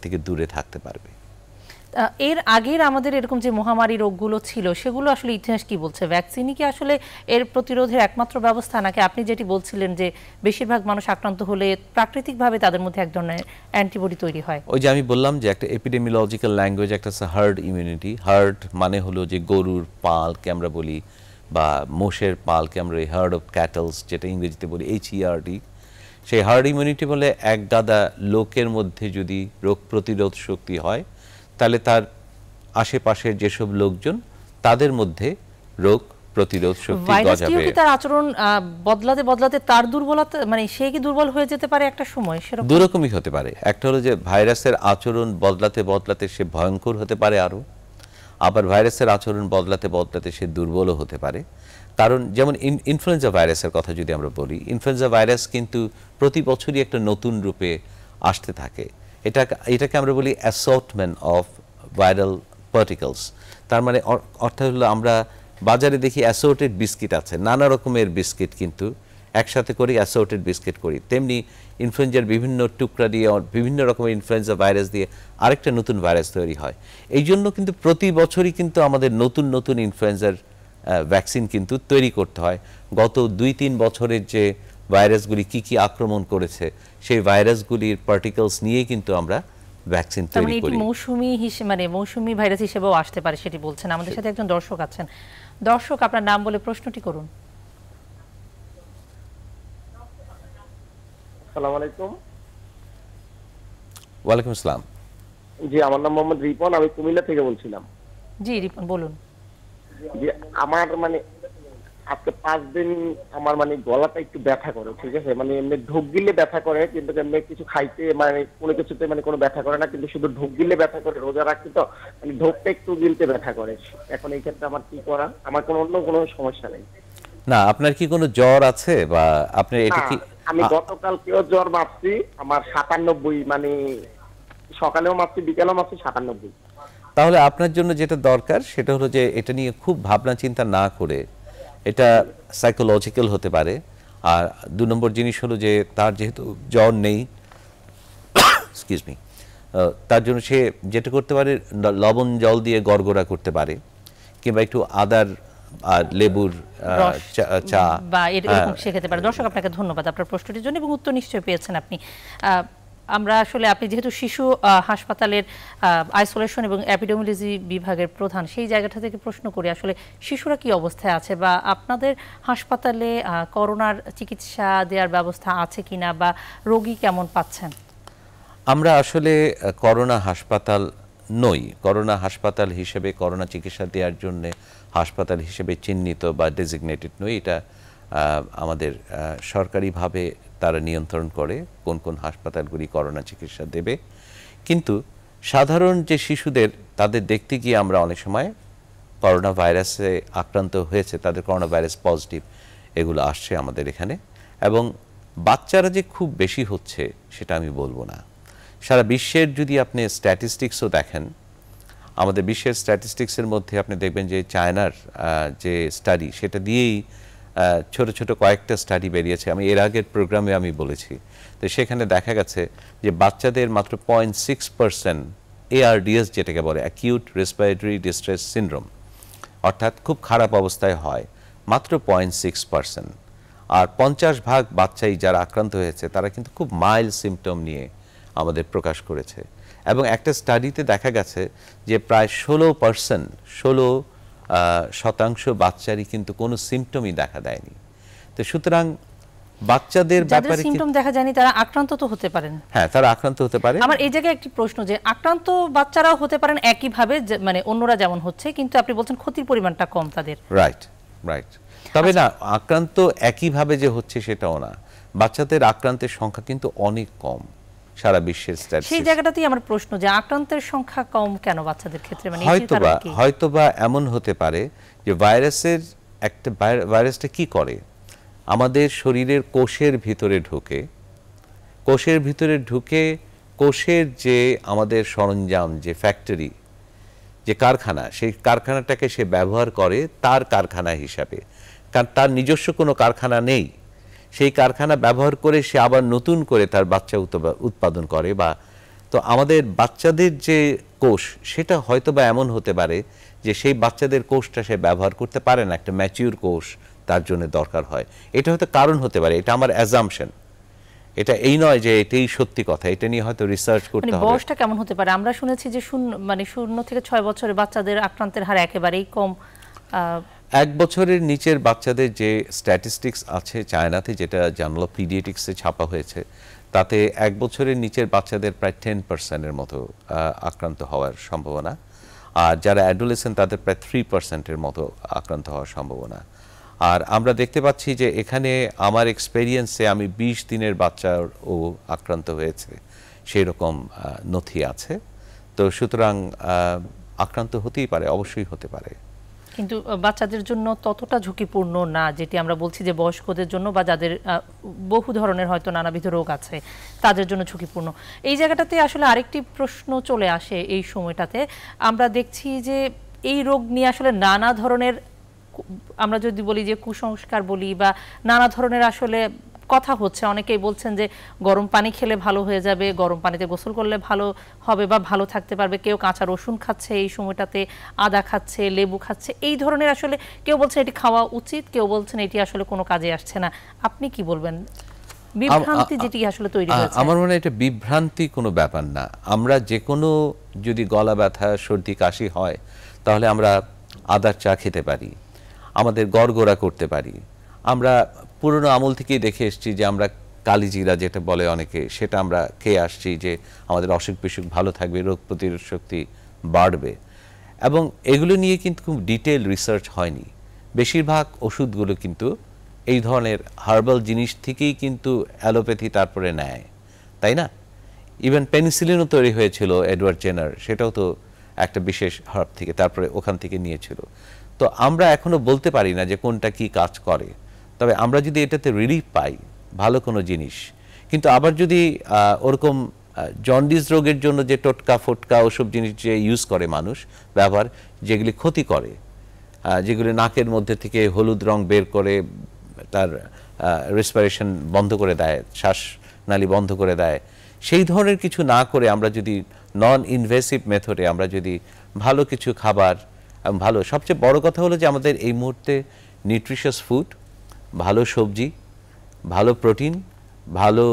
থেকে দূরে থাকতে পারবে। এর আগের আমাদের এরকম যে মহামারী রোগগুলো ছিল সেগুলো আসলে ইতিহাস কি বলছে? ভ্যাকসিনই কি আসলে এর প্রতিরোধের একমাত্র ব্যবস্থা, নাকি আপনি যেটি বলছিলেন যে বেশিরভাগ মানুষ আক্রান্ত হলে প্রাকৃতিকভাবে তাদের মধ্যে এক ধরনের অ্যান্টিবডি তৈরি হয়? ওই যে আমি বললাম যে একটা এপিডেমিওলজিক্যাল ল্যাঙ্গুয়েজ, একটা হার্ড ইমিউনিটি। হার্ড মানে হলো যে গরুর পালকে আমরা বলি, বা মোষের পালকে আমরা হার্ড অফ ক্যাটলস যেটা ইংরেজিতে বলি HERD। সেই হার্ড ইমিউনিটি বলে এক গাদা লোকের মধ্যে যদি রোগ প্রতিরোধ শক্তি হয়, তাহলে তার আশেপাশের যেসব লোকজন তাদের মধ্যে রোগ প্রতিরোধ শক্তি গজাবে। কি তার আচরণ বদলাতে বদলাতে তার দুর্বলতা, মানে সে কি দুর্বল হয়ে যেতে পারে একটা সময়? সেরকম দুরকমই হতে পারে। একটা হলো যে ভাইরাসের আচরণ বদলাতে বদলাতে সে ভয়ঙ্কর হতে পারে আরো, আবার ভাইরাসের আচরণ বদলাতে বদলাতে সে দুর্বলও হতে পারে। কারণ যেমন ইনফ্লুয়েঞ্জা ভাইরাসের কথা যদি আমরা বলি, ইনফ্লুয়েঞ্জা ভাইরাস কিন্তু প্রতি বছরই একটা নতুন রূপে আসতে থাকে। এটাকে আমরা বলি অ্যাসর্টমেন্ট অফ ভাইরাল পার্টিকলস। তার মানে অর্থাৎ হলো আমরা বাজারে দেখি অ্যাসর্টেড বিস্কিট আছে, নানা রকমের বিস্কিট কিন্তু একসাথে করি অ্যাসর্টেড বিস্কিট করি, তেমনি ইনফ্লুয়েঞ্জার বিভিন্ন টুকরা দিয়ে বিভিন্ন রকমের ইনফ্লুয়েঞ্জা ভাইরাস দিয়ে আরেকটা নতুন ভাইরাস তৈরি হয়। এই জন্য কিন্তু প্রতি বছরই কিন্তু আমাদের নতুন নতুন ইনফ্লুয়েঞ্জার ভ্যাকসিন কিন্তু তৈরি করতে হয়। গত 2-3 বছরের যে ভাইরাসগুলি কি কি আক্রমণ করেছে, সেই ভাইরাসগুলির পার্টিকলস নিয়ে কিন্তু আমরা ভ্যাকসিন তৈরি করি। মৌসুমী ভাইরাস হিসেবেও আসতে পারে সেটি বলছেন। আমাদের সাথে একজন দর্শক আছেন। দর্শক, আপনার নাম বলে প্রশ্নটি করুন। আসসালামু আলাইকুম। ওয়ালাইকুম আসসালাম। জি, আমার নাম মোহাম্মদ রিপন, আমি কুমিল্লা থেকে বলছিলাম। জি রিপন, বলুন। জি, আমার আজকে 5 দিন আমার গলাটা একটু ব্যথা করে, ঠিক আছে? এমনি ঢোক গিলে ব্যথা করে, কিন্তু এমনি কিছু খাইতে কোনো কিছুতে কোনো ব্যথা করে না, কিন্তু শুধু ঢোক গিলে ব্যথা করে। রোজা রাখছি তো ঢোকটা একটু গিলতে ব্যথা করে। এখন এই ক্ষেত্রে আমার কি করা? আমার অন্য কোনো সমস্যা নেই। না, আপনার কি কোনো জ্বর আছে বা আপনি এটা কি? আমি গতকাল কেউ জ্বর মাপছি, আমার 97, সকালেও মাপছি বিকালেও মাপছি 97। তাহলে আপনার জন্য যেটা দরকার সেটা হলো যে এটা নিয়ে খুব ভাবনা চিন্তা না করে, এটা সাইকোলজিক্যাল হতে পারে। আর 2 নম্বর জিনিস হলো যে তার যেহেতু জ্বর নেই, এক্সকিউজ মি, তার জন্য সে যেটা করতে পারে লবণ জল দিয়ে গড়গড়া করতে পারে, কিংবা একটু আদার আর লেবুর চা বা এরকম শেখাতে পারে। দর্শক, আপনাকে ধন্যবাদ আপনার প্রশ্নটির জন্য, এবং উত্তর নিশ্চয়ই পেয়েছেন আপনি। আমরা আসলে, আপনি যেহেতু শিশু হাসপাতালের আইসোলেশন এবং এপিডেমিওলজি বিভাগের প্রধান, সেই জায়গাটা থেকে প্রশ্ন করি, আসলে শিশুরা কি অবস্থায় আছে, বা আপনাদের হাসপাতালে করোনার চিকিৎসা দেওয়ার ব্যবস্থা আছে কিনা, বা রোগী কেমন পাচ্ছেন? আমরা আসলে করোনা হাসপাতাল নই। করোনা হাসপাতাল হিসেবে করোনা চিকিৎসা দেওয়ার জন্য হাসপাতাল হিসেবে চিহ্নিত বা ডেজিগনেটেড নই। এটা আমাদের সরকারিভাবে তারা নিয়ন্ত্রণ করে কোন কোন হাসপাতালগুলি করোনা চিকিৎসা দেবে। কিন্তু সাধারণ যে শিশুদের, তাদের দেখতে গিয়ে আমরা অনেক সময় করোনা ভাইরাসে আক্রান্ত হয়েছে, তাদের করোনা ভাইরাস পজিটিভ এগুলো আসছে আমাদের এখানে। এবং বাচ্চারা যে খুব বেশি হচ্ছে সেটা আমি বলবো না। সারা বিশ্বের যদি আপনি স্ট্যাটিস্টিক্সও দেখেন, আমাদের বিশ্বের স্ট্যাটিস্টিক্সের মধ্যে আপনি দেখবেন যে চায়নার যে স্টাডি, সেটা দিয়েই ছোট ছোট কয়েকটা স্টাডি বেরিয়েছে। আমি এর আগের প্রোগ্রামে আমি বলেছি, তো সেখানে দেখা গেছে যে বাচ্চাদের মাত্র 0.6% ARDS, যেটাকে বলে অ্যাকিউট রেসপিরেটরি ডিস্ট্রেস সিনড্রোম, অর্থাৎ খুব খারাপ অবস্থায় হয়, মাত্র 0.6%। আর 50% বাচ্চাই যারা আক্রান্ত হয়েছে তারা কিন্তু খুব মাইল্ড সিমটম নিয়ে আমাদের প্রকাশ করেছে। এবং একটা স্টাডিতে দেখা গেছে যে প্রায় 16% বাচ্চারই কিন্তু কোনো সিমটমই দেখা দেয়নি। তো সুতরাং বাচ্চাদের ব্যাপারে সিমটম দেখা যায়নি তারা আক্রান্ত তো হতে পারেন। হ্যাঁ, তারা আক্রান্ত হতে পারে। আমার এই জায়গায় একটি প্রশ্ন, যে আক্রান্ত বাচ্চারাও হতে পারেন একইভাবে, অন্যরা যেমন হচ্ছে, কিন্তু আপনি বলছেন ক্ষতির পরিমাণটা কম তাদের। রাইট। তবে না, আক্রান্ত একইভাবে যে হচ্ছে সেটাও না। বাচ্চাদের আক্রান্তের সংখ্যা কিন্তু অনেক কম সারা বিশ্বের স্ট্যাটিস্টিক্স। সেই জায়গাটাতেই আমার প্রশ্ন, যে আক্রান্তের সংখ্যা কম কেন বাচ্চাদের ক্ষেত্রে? হয়তোবা এমন হতে পারে যে ভাইরাসটা কি করে, আমাদের শরীরের কোষের ভিতরে ঢুকে কোষের যে আমাদের সরঞ্জাম, যে ফ্যাক্টরি, যে কারখানা, সেই কারখানাটাকে সে ব্যবহার করে তার কারখানা হিসাবে। কারণ তার নিজস্ব কোনো কারখানা নেই, সেই কারখানা ব্যবহার করে সে আবার নতুন করে তার বাচ্চা উৎপাদন করে। তো আমাদের বাচ্চাদের যে কোষ, সেটা হয়তো বা এমন হতে পারে যে সেই বাচ্চাদের কোষটা সে ব্যবহার করতে পারে না, একটা ম্যাচিউর কোষ তার জন্য দরকার হয়। এটা হয়তো কারণ হতে পারে, এটা আমার অ্যাজাম্পশন, এটা এই নয় যে এটাই সত্যি কথা, এটা নিয়ে হয়তো রিসার্চ করতে হবে। বয়সটা কেমন হতে পারে? আমরা শুনেছি যে 0 থেকে 6 বছরের বাচ্চাদের আক্রান্তের হার একেবারেই কম। 1 বছরের নিচের বাচ্চাদের যে স্ট্যাটিস্টিক্স আছে চায়নাতে, যেটা জার্নাল অফ পিডিয়াট্রিক্সে ছাপা হয়েছে, তাতে 1 বছরের নিচের বাচ্চাদের প্রায় 10%-এর মতো আক্রান্ত হওয়ার সম্ভাবনা, আর যারা অ্যাডোলেসেন্ট তাদের প্রায় 3%-এর মতো আক্রান্ত হওয়ার সম্ভাবনা। আর আমরা দেখতে পাচ্ছি যে এখানে আমার এক্সপেরিয়েন্সে আমি 20 দিনের বাচ্চাও আক্রান্ত হয়েছে সেই রকম নথি আছে। তো সুতরাং আক্রান্ত হতেই পারে, অবশ্যই হতে পারে, কিন্তু বাচ্চাদের জন্য ততটা ঝুঁকিপূর্ণ না যেটি আমরা বলছি যে বয়স্কদের জন্য বা যাদের বহু ধরনের হয়তো নানাবিধ রোগ আছে তাদের জন্য ঝুঁকিপূর্ণ। এই জায়গাটাতে আসলে আরেকটি প্রশ্ন চলে আসে এই সময়টাতে। আমরা দেখছি যে এই রোগ নিয়ে আসলে নানা ধরনের, আমরা যদি বলি যে কুসংস্কার বলি বা নানা ধরনের আসলে কথা হচ্ছে। অনেকেই বলছেন যে গরম পানি খেলে ভালো হয়ে যাবে, গরম পানিতে গোসল করলে ভালো হবে বা ভালো থাকতে পারবে। কেউ কাঁচা রসুন খাচ্ছে এই সময়টাতে, আদা খাচ্ছে, লেবু খাচ্ছে, এই ধরনের আসলে কেউ বলছে এটি খাওয়া উচিত, কেউ বলছেন এটি আসলে কোনো কাজে আসছে না। আপনি কি বলবেন? বিভ্রান্তি যেটি আসলে তৈরি হয়েছে। আমার মনে হয় এটা বিভ্রান্তি কোনো ব্যাপার না। আমরা যে কোনো, যদি গলা ব্যথা, সর্দি, কাশি হয়, তাহলে আমরা আদার চা খেতে পারি, আমাদের গড়গড়া করতে পারি। আমরা পুরনো আমল থেকেই দেখে এসেছি যে আমরা কালিজিরা যেটা বলে অনেকে, সেটা আমরা খেয়ে আসছি যে আমাদের অসুখ বিসুখ ভালো থাকবে, রোগ প্রতিরোধ শক্তি বাড়বে। এবং এগুলো নিয়ে কিন্তু খুব ডিটেল রিসার্চ হয়নি। বেশিরভাগ ওষুধগুলো কিন্তু এই ধরনের হার্বাল জিনিস থেকেই কিন্তু অ্যালোপ্যাথি তারপরে নেয়, তাই না? ইভেন পেনিসিলিনও তৈরি হয়েছিল এডওয়ার্ড জেনার, সেটাও তো একটা বিশেষ হার্ব থেকে, তারপরে ওখান থেকে নিয়েছিল। তো আমরা এখনো বলতে পারি না যে কোনটা কি কাজ করে, তবে আমরা যদি এটাতে রিলিফ পাই, ভালো কোনো জিনিস। কিন্তু আবার যদি ওরকম জন্ডিস রোগের জন্য যে টোটকা ফোটকা ওসব জিনিস যে ইউজ করে মানুষ, ব্যবহার, যেগুলি ক্ষতি করে, যেগুলি নাকের মধ্যে থেকে হলুদ রং বের করে তার রেসপিরেশন বন্ধ করে দেয়, শ্বাসনালী বন্ধ করে দেয়, সেই ধরনের কিছু না করে আমরা যদি নন ইনভেসিভ মেথডে আমরা যদি ভালো কিছু খাবার, ভালো, সবচেয়ে বড় কথা হলো যে আমাদের এই মুহূর্তে নিউট্রিশাস ফুড, ভালো সবজি, ভালো প্রোটিন, ভালো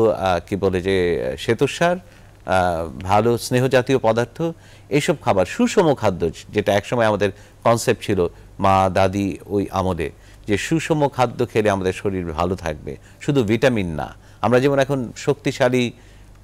কি বলে যে শ্বেতসার, ভালো স্নেহ জাতীয় পদার্থ, এইসব খাবার, সুষম খাদ্য, যেটা একসময় আমাদের কনসেপ্ট ছিল মা দাদি ওই আমলে, যে সুষম খাদ্য খেলে আমাদের শরীর ভালো থাকবে, শুধু ভিটামিন না। আমরা যেমন এখন শক্তিশালী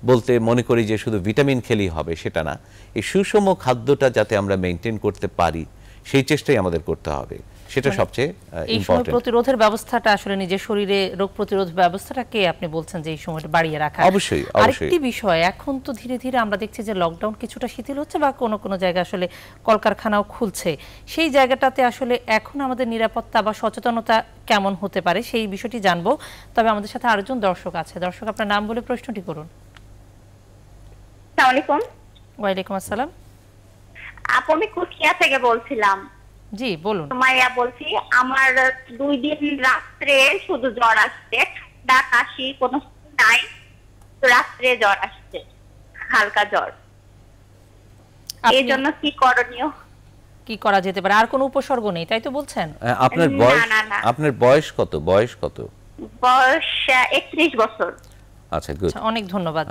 বলতে মনে করি যে শুধু ভিটামিন খেলেই হবে, সেটা না। এই সুষম খাদ্যটা যাতে আমরা মেনটেন করতে পারি, সেই চেষ্টাই আমাদের করতে হবে, সেটা সবচেয়ে ইম্পর্টেন্ট। প্রতিরোধের ব্যবস্থাটা আসলে নিজের শরীরে রোগ প্রতিরোধ ব্যবস্থাটাকে আপনি বলছেন যে এই সময়টা বাড়িয়ে রাখা। অবশ্যই। আরেকটি বিষয়, এখন তো ধীরে ধীরে আমরা দেখছি যে লকডাউন কিছুটা শিথিল হচ্ছে বা কোনো কোনো জায়গায় আসলে কলকারখানাও খুলছে। সেই জায়গাটাতে আসলে এখন আমাদের নিরাপত্তা বা সচেতনতা কেমন হতে পারে সেই বিষয়টি জানবো। তবে আমাদের সাথে আরেকজন দর্শক আছে। দর্শক, আপনার নাম বলে প্রশ্নটি করুন। আসসালামু আলাইকুম। ওয়ালাইকুম আসসালাম। আপু, আমি কুষ্টিয়া থেকে বলছিলাম। জি বলুন। মাইয়া বলছি। আমার 2 দিন রাত্রে শুধু জ্বর আসছে, ঠান্ডা কাশি কোনো নাই, তো রাত্রে জ্বর আসছে, হালকা জ্বর। এই জন্য কি করণীয়? কি করা যেতে পারে? আর কোনো উপসর্গ নেই তাই তো বলছেন? আপনার বয়স, আপনার বয়স কত? বয়স 31 বছর। আচ্ছা, গুড, অনেক ধন্যবাদ।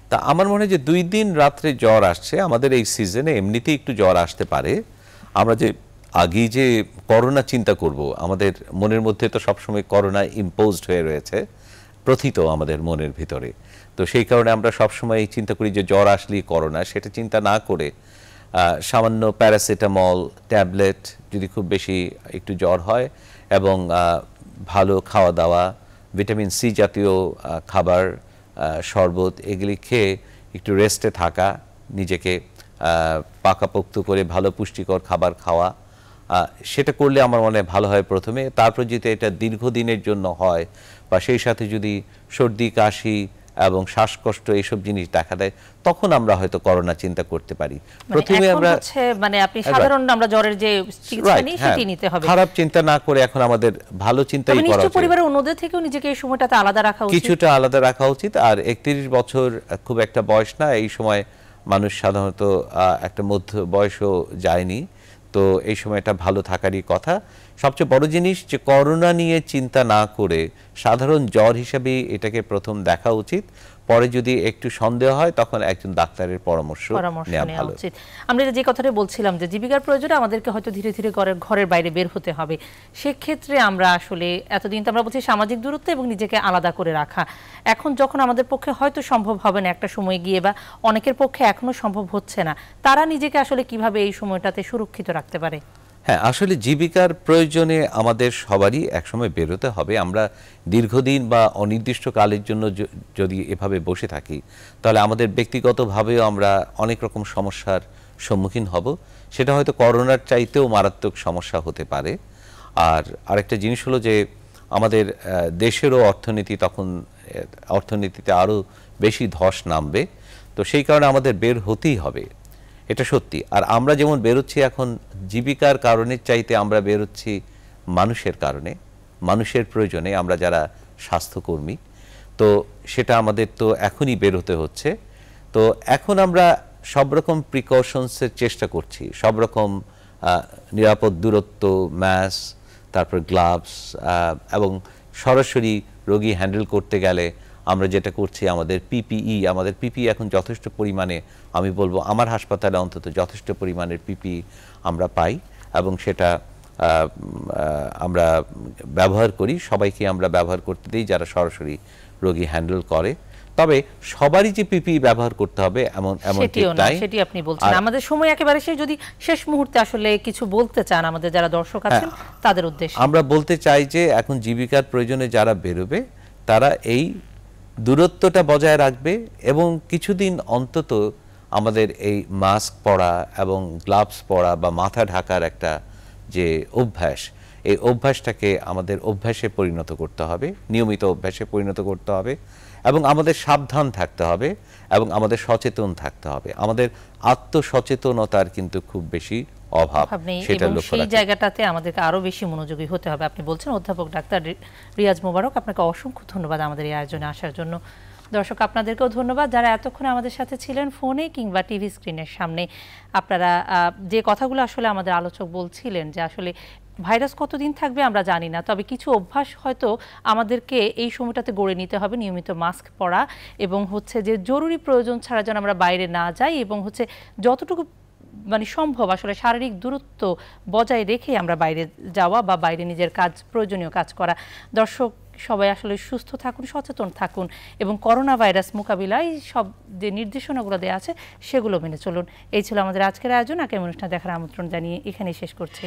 তা আমার মনে হয় যে 2 দিন রাত্রে জ্বর আসছে, আমাদের এই সিজনে এমনিতেই একটু জ্বর আসতে পারে। আমরা যে আগেই যে করোনা চিন্তা করব, আমাদের মনের মধ্যে তো সবসময় করোনা ইম্পোজড হয়ে রয়েছে, প্রথিত আমাদের মনের ভিতরে। তো সেই কারণে আমরা সবসময় চিন্তা করি যে জ্বর আসলেই করোনা, সেটা চিন্তা না করে সামান্য প্যারাসিটামল ট্যাবলেট, যদি খুব বেশি একটু জ্বর হয়, এবং ভালো খাওয়া দাওয়া, ভিটামিন সি জাতীয় খাবার, শরবত, এগুলি খেয়ে একটু রেস্টে থাকা, নিজেকে পাকাপোক্ত করে ভালো পুষ্টিকর খাবার খাওয়া, সেটা করলে আমার মনে হয় ভালো হয় প্রথমে। তারপর যদি এটা দীর্ঘদিনের জন্য হয় বা সেই সাথে যদি সর্দি কাশি এবং শ্বাসকষ্ট এইসব জিনিস দেখা দেয়, তখন আমরা হয়তো করোনা চিন্তা করতে পারি। প্রথমে আমরা মানে আপনি সাধারণ আমরা জ্বরের যে চিকিৎসা নিই সেটি নিতে হবে, খারাপ চিন্তা না করে এখন আমাদের ভালো চিন্তাই করা উচিত। নিশ্চয়ই পরিবারের অন্যদের থেকেও নিজেকে এই সময়টাতে আলাদা রাখা উচিত, কিছুটা আলাদা রাখা উচিত। আর 31 বছর খুব একটা বয়স না, এই সময় মানুষ সাধারণত একটা মধ্য বয়সও যায়নি, তো এই সময়টা ভালো থাকারই কথা। সবচেয়ে বড় জিনিস যে করোনা নিয়ে চিন্তা না করে সাধারণ জ্বর হিসেবে এটাকে প্রথম দেখা উচিত, পরে যদি একটু সন্দেহ হয় তখন একজন ডাক্তারের পরামর্শ নেওয়া ভালো। আমরা যে কথাটা বলছিলাম যে জীবিকার প্রয়োজনে আমাদেরকে হয়তো ধীরে ধীরে ঘরের বাইরে বের হতে হবে, সেক্ষেত্রে আমরা আসলে এতদিন তো আমরা বলছি সামাজিক দূরত্ব এবং নিজেকে আলাদা করে রাখা, এখন যখন আমাদের পক্ষে হয়তো সম্ভব হবে না একটা সময় গিয়ে, বা অনেকের পক্ষে এখনো সম্ভব হচ্ছে না, তারা নিজেকে আসলে কিভাবে এই সময়টাতে সুরক্ষিত রাখতে পারে? হ্যাঁ, আসলে জীবিকার প্রয়োজনে আমাদের সবারই একসময় বেরোতে হবে। আমরা দীর্ঘদিন বা অনির্দিষ্টকালের জন্য যদি এভাবে বসে থাকি তাহলে আমাদের ব্যক্তিগতভাবেও আমরা অনেক রকম সমস্যার সম্মুখীন হব, সেটা হয়তো করোনার চাইতেও মারাত্মক সমস্যা হতে পারে। আর আরেকটা জিনিস হলো যে আমাদের দেশেরও অর্থনীতিতে আরও বেশি ধস নামবে, তো সেই কারণে আমাদের বের হতেই হবে, এটা সত্যি। আর আমরা যেমন বেরোচ্ছি এখন জীবিকার কারণে চাইতে আমরা বেরোচ্ছি মানুষের কারণে, মানুষের প্রয়োজনে, আমরা যারা স্বাস্থ্যকর্মী, তো সেটা আমাদের তো এখনই বের হতে হচ্ছে। তো এখন আমরা সব রকম প্রিকশনসের চেষ্টা করছি, সব রকম নিরাপদ দূরত্ব, মাস্ক, তারপর গ্লাভস, এবং সরাসরি রোগী হ্যান্ডেল করতে গেলে আমরা যেটা করছি আমাদের পিপিই এখন যথেষ্ট পরিমাণে, আমি বলবো আমার হাসপাতালে অন্তত যথেষ্ট পরিমাণের পিপিই আমরা পাই এবং সেটা আমরা ব্যবহার করি, সবাইকে আমরা ব্যবহার করতে দিই যারা সরাসরি রোগী হ্যান্ডেল করে। তবে সবারই যে পিপিই ব্যবহার করতে হবে এমন ঠিক নাই, সেটি আপনি বলছেন। আমাদের সময় একেবারে যদি শেষ মুহূর্তে আসলে কিছু বলতে চান আমাদের যারা দর্শক আছেন তাদের উদ্দেশ্যে আমরা বলতে চাই যে এখন জীবিকার প্রয়োজনে যারা বেরোবে তারা এই দূরত্বটা বজায় রাখবে এবং কিছুদিন অন্তত আমাদের এই মাস্ক পরা এবং গ্লাভস পরা বা মাথা ঢাকার একটা যে অভ্যাস, এই অভ্যাসটাকে আমাদের অভ্যাসে পরিণত করতে হবে, নিয়মিত অভ্যাসে পরিণত করতে হবে এবং আমাদের সাবধান থাকতে হবে এবং আমাদের সচেতন থাকতে হবে। আমাদের আত্মসচেতনতার কিন্তু খুব বেশি অভাব, সেটা সেই জায়গাটাতে আমাদেরকে আরো বেশি মনোযোগী হতে হবে। আপনি বলছেন অধ্যাপক ডাক্তার রিয়াজ মোবারক, আপনাকে অসংখ্য ধন্যবাদ আমাদের এই আয়োজনে আসার জন্য। দর্শক আপনাদেরকেও ধন্যবাদ যারা এতক্ষণ আমাদের সাথে ছিলেন ফোনে কিংবা টিভি স্ক্রিনের সামনে। আপনারা যে কথাগুলো আসলে আমাদের আলোচক বলছিলেন যে আসলে ভাইরাস কতদিন থাকবে আমরা জানি না, তবে কিছু অভ্যাস হয়তো আমাদেরকে এই সময়টাতে গড়ে নিতে হবে, নিয়মিত মাস্ক পরা এবং যে জরুরি প্রয়োজন ছাড়া যেন আমরা বাইরে না যাই এবং যতটুকু সম্ভব আসলে শারীরিক দূরত্ব বজায় রেখে আমরা বাইরে যাওয়া বা বাইরে নিজের প্রয়োজনীয় কাজ করা। দর্শক সবাই আসলে সুস্থ থাকুন, সচেতন থাকুন এবং করোনা ভাইরাস মোকাবিলায় সব যে নির্দেশনাগুলো দেওয়া আছে সেগুলো মেনে চলুন। এই ছিল আমাদের আজকের আয়োজন। আগামী অনুষ্ঠান দেখার আমন্ত্রণ জানিয়ে এখানেই শেষ করছি।